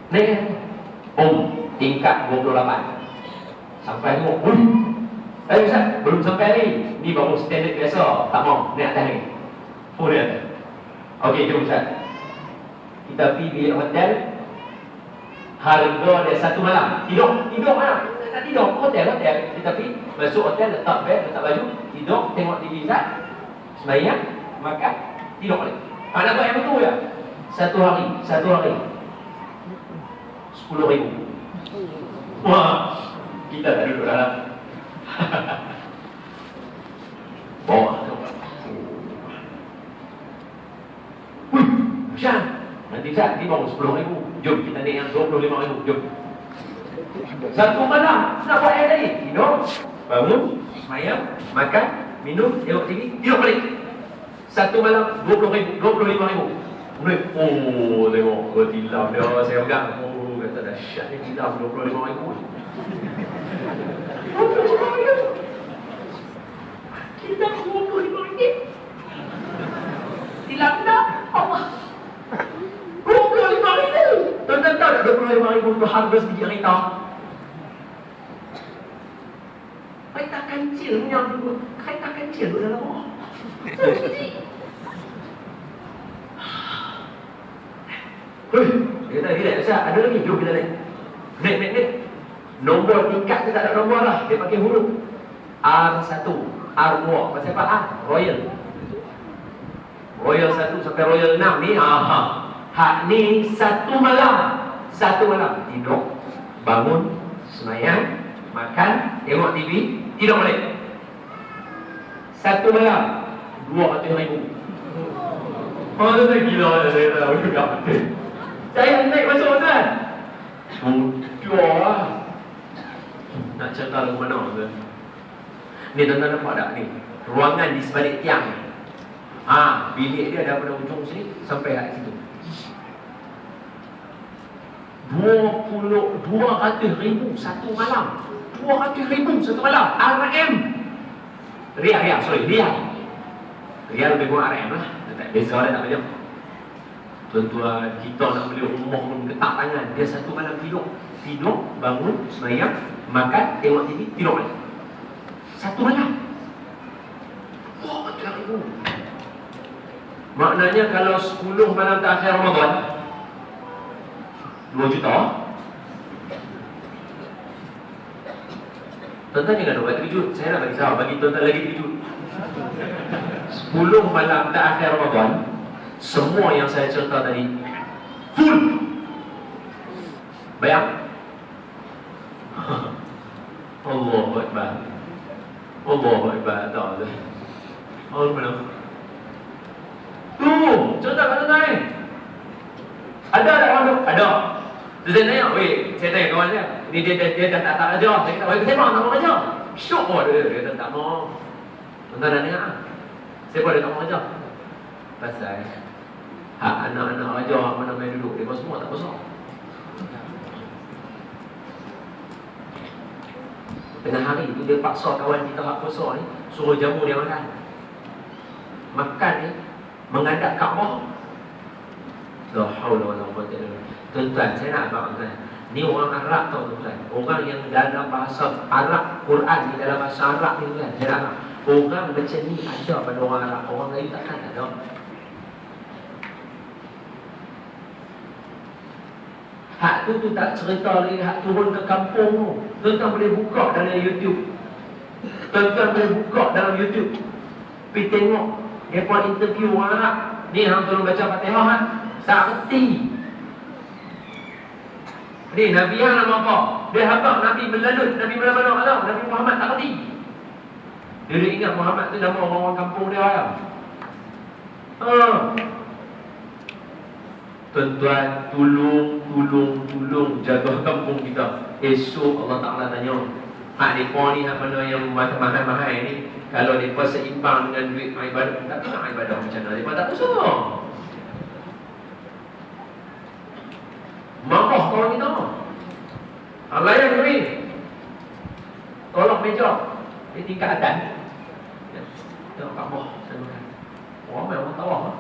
Speaker 1: Naik kan? Tingkat 28. Sampai tengok, Ustaz, belum sampai ni. Ni baru standard biasa. Tak mau, naik atas ni. Dia atas. Okey, jom Ustaz. Kita pergi bilik hotel. Harga dia 1 malam. Tidur mana? Tak tidur. Hotel. Kita pergi, masuk hotel, letak beg, letak baju, tidur, tengok TV Ustaz, sembahyang, makan, tidur balik. Nak buat yang betul ya? Satu hari 10,000. Wah, kita tak duduk dalam. Bawah tu. Syah, nanti Ustaz, ni baru 10,000. Jom kita naik yang 25,000. Jom. 1 malam, nak buat yang lain. Tidur, bangun, sembahyang, makan, minum, tengok TV, tidur balik. 1 malam 20,000, 25,000. Tengok, tilam dia, saya pegang. Kata dahsyat ni, tilam 25,000. 25,000. Tilam 25,000. Tilam dah, Allah. 25,000. Tuan-tuan tahu tak 25,000 tu harga sedikit kereta? Kereta kancil punya dulu. Kereta kancil tu dalam bawah. Dia kata, relax Ustaz, ada lagi, jom kita naik. Naik. Nombor tingkat tu tak ada nombor lah. Dia pakai huruf R1, R2. Pasal apa? Royal 1 sampai Royal 6 ni. Hak ni 1 malam. Tidur, bangun, sembahyang, makan, tengok TV, tidur balik. 1 malam 200,000. Saya gila saya tahu juga. Saya naik masuk Ustaz. Sudah lah. Nak cerita lagu mana Ustaz? Ni tuan-tuan nampak tak ni? Ruangan di sebalik tiang. Bilik dia daripada ujung sini sampai kat situ. 200,000 satu malam. 200,000 satu malam. RM. Rial. Rial lebih kurang RM lah. Tak beza dah tak banyak. Tuan-tuan, kita nak beli rumah pun ketak tangan. Dia 1 malam tidur, bangun, sembahyang, makan, tengok TV, tidur balik. 1 malam. 200,000. Maknanya kalau 10 malam terakhir Ramadan, 2 juta. Tuan-tuan jangan buat terkejut. Saya nak bagi tahu, bagi tuan-tuan lagi terkejut. 10 malam terakhir Ramadan, semua yang saya cerita tadi full. Bayang. Allahu Akbar. Tak ada. Allah benar. Cerita kat tuan-tuan. Ada tak kawan tu? Ada. Saya tanya, saya tanya kawan saya. Ni dia dah tak ajar. Saya kata, saya tak mau ajar. Syok dia tak mau. Tuan-tuan dah dengar. Siapa dia tak mau ajar? Pasal anak-anak ajar mana main duduk. Dia semua tak besar. Tengah hari tu dia paksa kawan kita hak besar ni suruh jamu dia makan. Makan ni menghadap Kaabah. La haula wala quwwata illa billah. Tuan-tuan, saya nak abang tuan. Ni orang Arab tau tuan. Orang yang dalam bahasa Arab, Quran ni dalam bahasa Arab ni tuan. Saya nak orang macam ni ada pada orang Arab. Orang lain takkan ada. Hak tu tak cerita lagi, hak turun ke kampung tu. Tuan-tuan boleh buka dalam YouTube. Pergi tengok. Dia buat interview orang Arab. Ni hang tolong baca Fatihah kan? Tak reti. Ni Nabi yang nama apa? Dia habaq Nabi melalut, Nabi mana-mana Allah, Nabi Muhammad tak reti. Dia ingat Muhammad tu nama orang-orang kampung dia ya. Tuan-tuan, tolong jaga kampung kita. Esok Allah Ta'ala tanya, hak mereka ni, hak mana yang mahal-mahal ni, kalau mereka seimbang dengan duit ibadah, tak tahu nak ibadah macam mana, mereka tak usah. Marah orang kita. Layan kami. Tolak meja. Di tingkat atas. Tengok Kaabah, saya makan. Orang main orang tawar.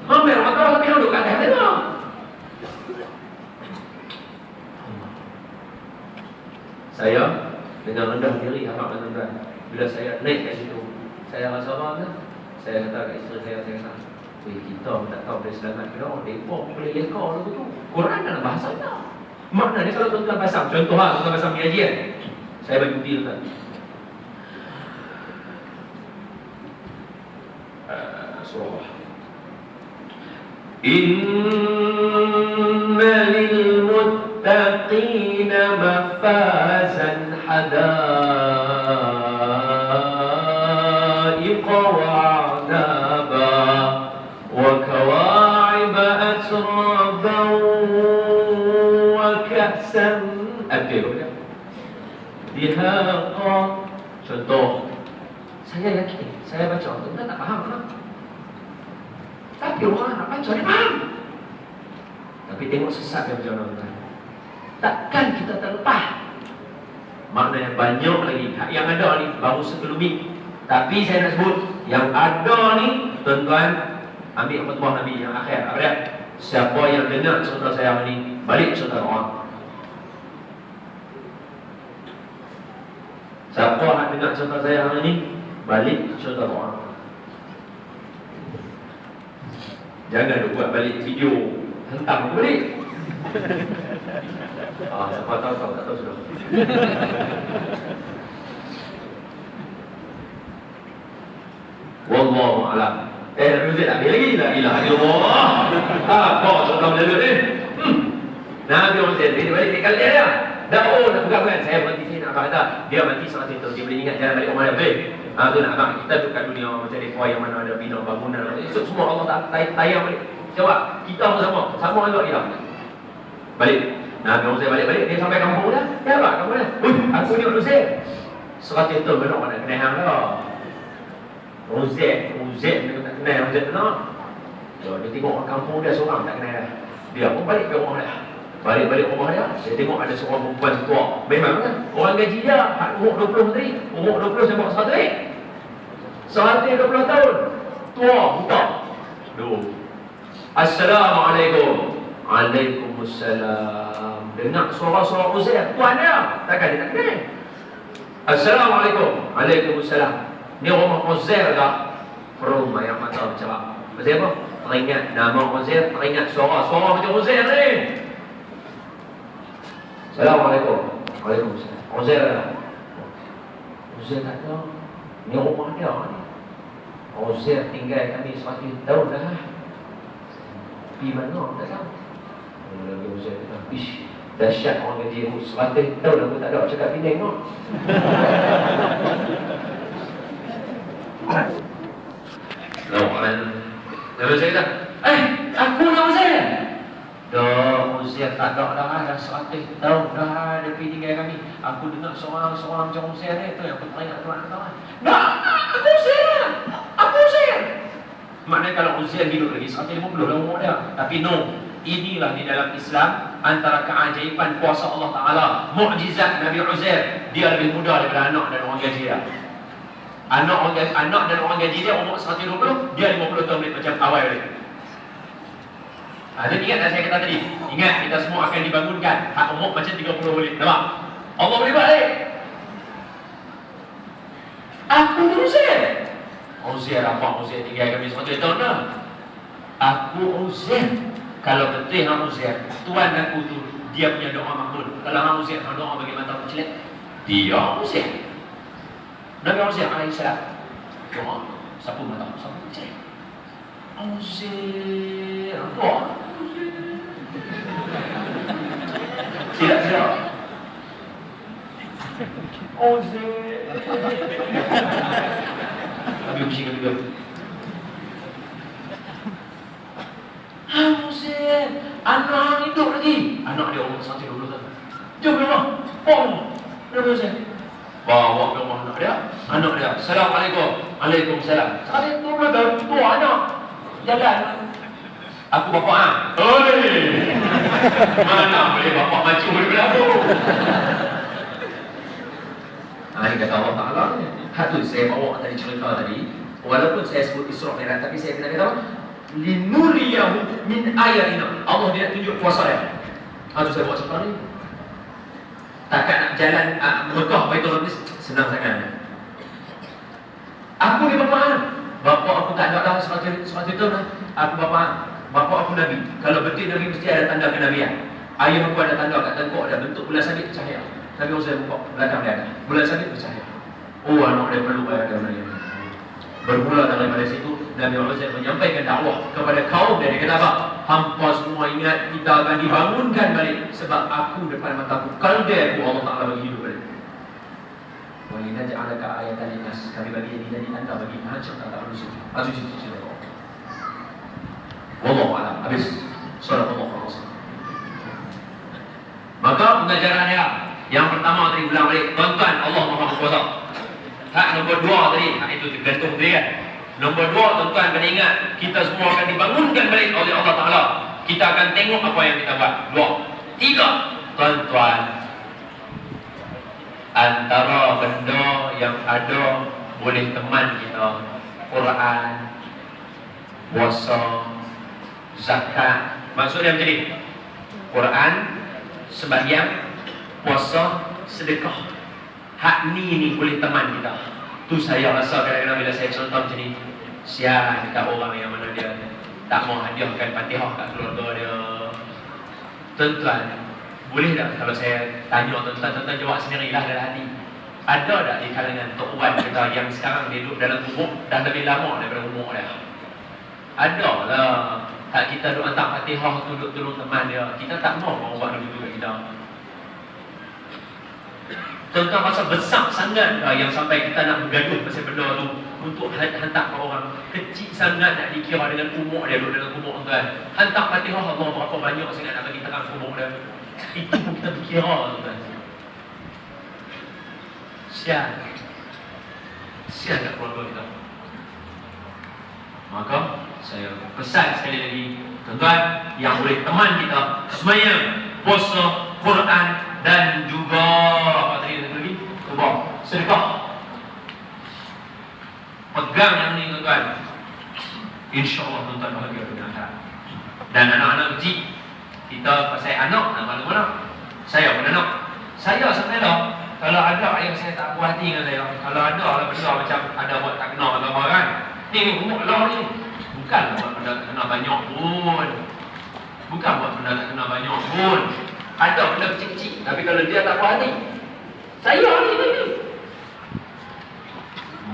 Speaker 1: Main orang tawar tapi duduk kat atas tengok. Saya dengan rendah diri harap tuan-tuan. Bila saya naik kat situ, saya rasa apa? Saya kata kat isteri saya kata, kita tak tahu boleh selamat ke tak, mereka boleh leka lagu tu. Quran dalam bahasa kita. Maknanya kalau tuan-tuan pasang, contoh tuan-tuan pasang pengajian, saya bagi bukti tuan. Surah Inna lil muttaqina mafazan hadaiqa wa'naba wa kawa'iba atraban wa ka'san dihaqa. Contoh, saya yakin, saya baca tuan tak faham kan? Tapi orang nak baca dia faham. Tapi tengok sesat dia macam mana. Takkan kita terlepas. Maknanya banyak lagi yang ada ni baru sekelumit. Tapi saya nak sebut yang ada ni, tuan-tuan, ambil khutbah Nabi yang akhir. Apa dia? Siapa yang dengar cerita saya ni, balik cerita orang. Siapa yang dengar cerita saya hari ni, balik cerita orang. Jangan buat balik video hentam aku balik. Siapa tahu tak tahu sudah. Wallahu a'lam. Ruzet tak lagi la ilaha illallah. Apa cerita melalut ni? Nabi Ruzet ni balik dekat dia. Dah nak buka kan? Saya berhenti sini nak kata dia mati saat itu dia boleh ingat jalan balik rumah dia. Tu nak abang kita duduk kat dunia macam ni yang mana ada bina bangunan. Esok semua Allah tak tayang balik. Jawab, kita pun sama juga kita. Balik. Nabi Ruzet balik dia sampai kampung dah. Dia apa kampung dia? Aku ni Ruzet. 100 tahun benar nak kena hang dah. Ruzet dia tak kenal Ruzet benar. Dia tengok orang kampung dia seorang tak kenal dah. Dia pun balik ke rumah dia. Balik rumah dia, dia tengok ada seorang perempuan tua. Memang kan? Orang gaji dia, umur 20 menteri. Umur 20 saya bawa 100. 120 tahun. Tua, buta. Assalamualaikum. Waalaikumsalam. Dengar suara-suara Uzair. Tuan dia. Takkan dia tak kenal. Assalamualaikum. Waalaikumsalam. Ni rumah Uzair tak? Rumah yang mata bercerak. Maksud apa? Teringat nama Uzair, teringat suara macam Uzair ni. Assalamualaikum. Waalaikumsalam. Uzair tak? Uzair tak tahu. Ni rumah dia ni. Uzair tinggal kami 100 tahun dah. Pergi mana tak tahu. Lagi Uzair kata, ish, dahsyat orang gaji 100 tahun aku tak ada cakap Penang no. Lawan. Lalu saya kata, aku nak Uzair. Dah Uzair tak ada dah 100 tahun dah dia pergi tinggal kami. Aku dengar seorang macam Uzair ni tu yang aku teringat tuan kata. Dah, aku Uzair. Maknanya kalau Uzair hidup lagi 150 dah umur dia. Tapi no, inilah di dalam Islam antara keajaiban kuasa Allah Ta'ala, mukjizat Nabi Uzair. Dia lebih muda daripada anak dan orang gaji dia. Anak dan orang gaji dia umur 120, dia 50 tahun macam awal dia. Jadi ingat saya kata tadi, ingat kita semua akan dibangunkan. Hak umur macam 30 boleh. Nampak? Allah boleh buat balik. Aku Uzair. Uzair apa? Uzair tinggal kami 100 tahun dah. Aku Uzair. Kalau betul hang Uzair, Tuan aku tu dia punya doa makbul. Kalau hang Uzair, hang doa bagi mata kecil. Dia Uzair. Nabi Uzair alaihissalam. Doa sapu mata, sapu kecil. Ausir. Apa? Silap. Ausir. Ambil pusing juga. Ausir. Anak hidup lagi. Anak dia umur 1-2 tahun. Jom rumah. Kenapa Ausir? Bawa ke rumah anak dia. Assalamualaikum. Waalaikumsalam. 1-2 tahun. Tua anak. Jalan. Aku bapak Oi. Mana boleh bapak maju daripada aku. Ini kata Allah Ta'ala. Hatu saya bawa tadi cerita tadi. Walaupun saya sebut Isra Mi'raj, tapi saya kena kata apa? Linuriyahu min ayatina. Allah dia tunjuk kuasa dia. Hatu saya bawa cerita ni. Takkan nak jalan Mekah Baitul Maqdis senang sangat. Aku ni bapak. Bapak aku tak ada dah 100 tahun. Aku bapak. Bapak aku Nabi. Kalau betul Nabi mesti ada tanda kenabian. Ayah aku ada tanda kat tengkok, ada bentuk bulan sabit bercahaya. Nabi Uzzair buka belakang dia ada. Bulan sabit bercahaya. Oh, anak dia perlu ayah dia benar. Bermula daripada situ Nabi Uzzair menyampaikan dakwah kepada kaum dia. Dia kata apa? Hampa semua ingat kita akan dibangunkan balik sebab aku depan mataku. Kalau dia aku Allah Ta'ala bagi hidup balik. Wa linaj'alaka ayatan linnas. Kami bagi ini jadi tanda bagi manusia tak manusia. Manusia cerita. Wallahu a'lam. Habis. Sallallahu alaihi wasallam. Maka pengajarannya yang pertama tadi ulang balik, tuan-tuan Allah Maha Kuasa. Hak nombor 2 tadi, itu tergantung dia kan. Nombor 2 tuan-tuan kena ingat, kita semua akan dibangunkan balik oleh Allah Taala. Kita akan tengok apa yang kita buat. 2. 3. Tuan-tuan, antara benda yang ada boleh teman kita, Quran, puasa, zakat. Maksudnya macam ni. Quran, sembahyang, puasa, sedekah. Hak ni boleh teman kita. Tu saya rasa kadang-kadang bila saya contoh macam ni, sial dekat orang yang mana dia tak mau hadiahkan Fatihah kat keluarga dia. Tuan-tuan, boleh tak kalau saya tanya tuan-tuan jawab sendirilah dalam hati. Ada tak di kalangan Tok Wan kita yang sekarang dia duduk dalam umur dah lebih lama daripada umur dia? Ada lah. Tak kita duduk hantar Fatihah tu duduk tolong teman dia. Kita tak mau orang buat begitu kat kita. Tuan-tuan rasa besar sangat dah yang sampai kita nak bergaduh pasal benda tu untuk hantar ke orang. Kecil sangat nak dikira dengan umur dia duduk dalam umur tuan. Hantar Fatihah Allah berapa banyak sangat nak bagi terang umur dia. Itu pun kita berkira tuan. Sial kat keluarga kita. Maka saya pesan sekali lagi, tuan-tuan yang boleh teman kita sembahyang, puasa, Quran dan juga apa tadi lagi? Sedekah. Pegang yang ni tuan-tuan. InsyaAllah tuan-tuan bahagia dengan akhirat. Dan anak-anak kecil, kita pasal anak nak malu mana? Saya pun anak. Saya sebenarnya kalau ada yang saya tak puas hati dengan saya, kalau ada lah benda macam ada buat tak kena agama kan. Ni umur lah ni. Bukan buat benda tak kena banyak pun. Bukan buat benda tak kena banyak pun. Ada benda kecil-kecil. Tapi kalau dia tak puas hati, saya ni.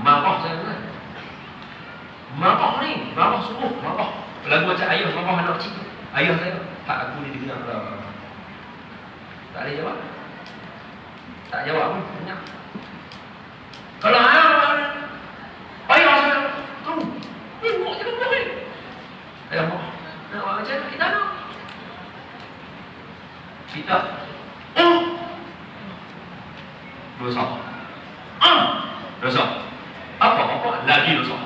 Speaker 1: Marah saya kan. Marah ni. Marah sungguh. Marah. Lagu macam ayah marah anak kecil. Ayah saya, tak aku ni dengar lah. Tak boleh jawab. Tak jawab pun. Banyak. Kalau ayah saya, kamu tengok je benda ni. Ayah marah. Nak buat macam mana? Kita nak. Kita dosa. Dosa. Apa? Lagi dosa.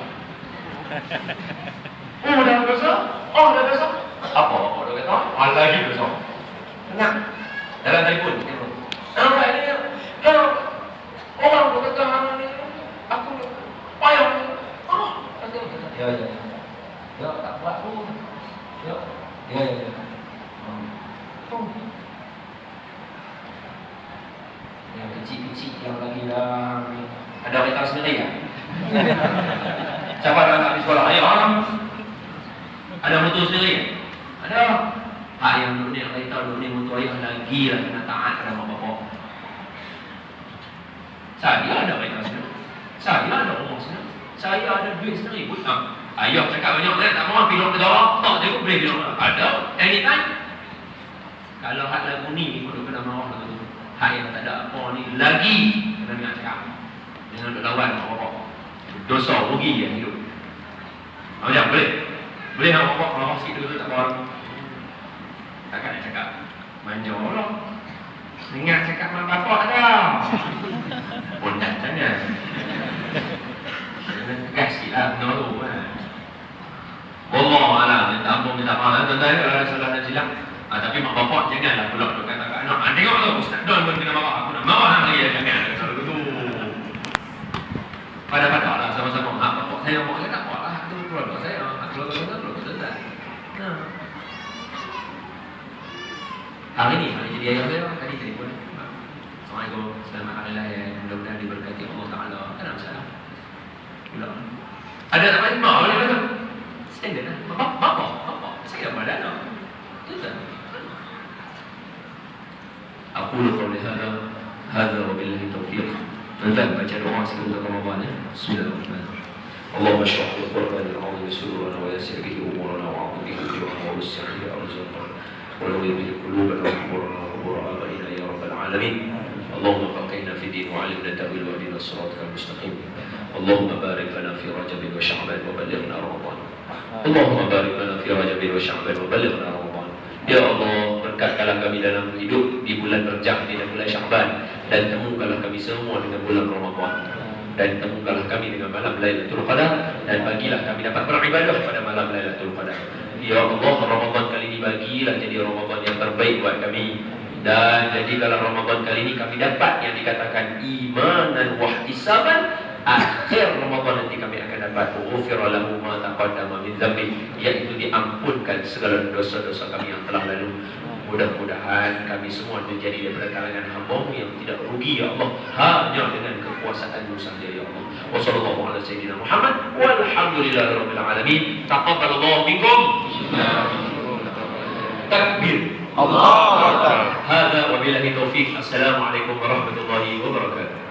Speaker 1: Dah dosa? Dah dosa. Apa dia kata? Lagi dosa. Tenang. Dalam telefon. Nampak ni. Orang tu kata ni. Aku payah. Ya. Ya, tak buat pun. Ya. Yang kecil-kecil yang lagi dah ada mereka sendiri ya. Siapa dah nak di sekolah? Ayo ada motor sendiri? Ada. Hak yang dulu ni yang kita dulu ni motor ayah lagi lah kena taat pada mak bapak. Saya ada mereka sendiri. Saya ada rumah sendiri. Saya ada duit sendiri. Ayah cakap banyak tak mau ambil
Speaker 2: berdoa, tak dia pun boleh bilang ada. Anytime. Kalau hak lagu ni pun kena marah lagu tu. Hak yang tak ada apa ni lagi kena nak cakap. Jangan duk lawan apa-apa. Dosa rugi yang hidup. Macam boleh? Boleh nak apa marah sikit dulu tak apa. Takkan nak cakap manja lah. Ingat cakap mak bapak dah. Pun tak jangan. Tegas sikit lah benda tu kan. Wallahualam, minta ampun, minta maaf. Tuan-tuan kalau ada salah dan silap. Tapi mak bapak janganlah pula duk kata kat anak. Tengok tu Ustaz Don pun kena marah. Aku nak marah lagi jangan. Kalau begitu. Pada-pada lah sama-sama. Mak bapak saya mak saya tak buat lah. Itu keluarga saya. Keluarga Ustaz. Hari ni jadi ayah saya tadi telefon. Assalamualaikum, selamat hari raya. Mudah-mudahan diberkati Allah Taala. Tak ada masalah. Pula. Ada tak macam boleh kata? Standard lah. Bapak. Saya dah pada anak. Betul. Aku qawli hadza wa billahi taufiq. Tuan-tuan baca doa sebelum Ramadan ya. Bismillahirrahmanirrahim. Allahumma shrah bil Qur'anil 'azim surana wa yassir bihi umurana wa 'adhib bihi ujurana wa wasi' bihi arzaqana wa nawwir bihi qulubana wa quburana wa qubur abaina ya rabbal alamin. Allahumma faqihna fi din wa 'allimna ta'wil wa hdina siratal mustaqim. Allahumma barik lana fi Rajab wa Sya'ban wa ballighna Ramadan. Allahumma barik lana fi Rajab wa Sya'ban wa ballighna Ramadan. Ya Allah, berkatkanlah kami dalam hidup di bulan Rajab dan bulan Sya'ban, dan temukanlah kami semua dengan bulan Ramadan, dan temukanlah kami dengan malam Lailatul Qadar, dan bagilah kami dapat beribadah pada malam Lailatul Qadar. Ya Allah, Ramadan kali ini bagilah jadi Ramadan yang terbaik buat kami, dan jadikanlah Ramadan kali ini kami dapat yang dikatakan imanan wa ihtisaban. Akhir Ramadan nanti kami akan dapat ghufira lahu ma taqaddama min dzambi, yaitu diampunkan segala dosa-dosa kami yang telah lalu. Mudah-mudahan kami semua menjadi daripada kalangan hamba-Mu yang tidak rugi ya Allah, hanya dengan kekuasaan-Mu saja ya Allah. Wa sallallahu ala sayyidina Muhammad walhamdulillahirabbil alamin. Taqabbalallahu minkum. Takbir. Allahu akbar. Hadza wa billahi taufiq. Assalamualaikum warahmatullahi wabarakatuh.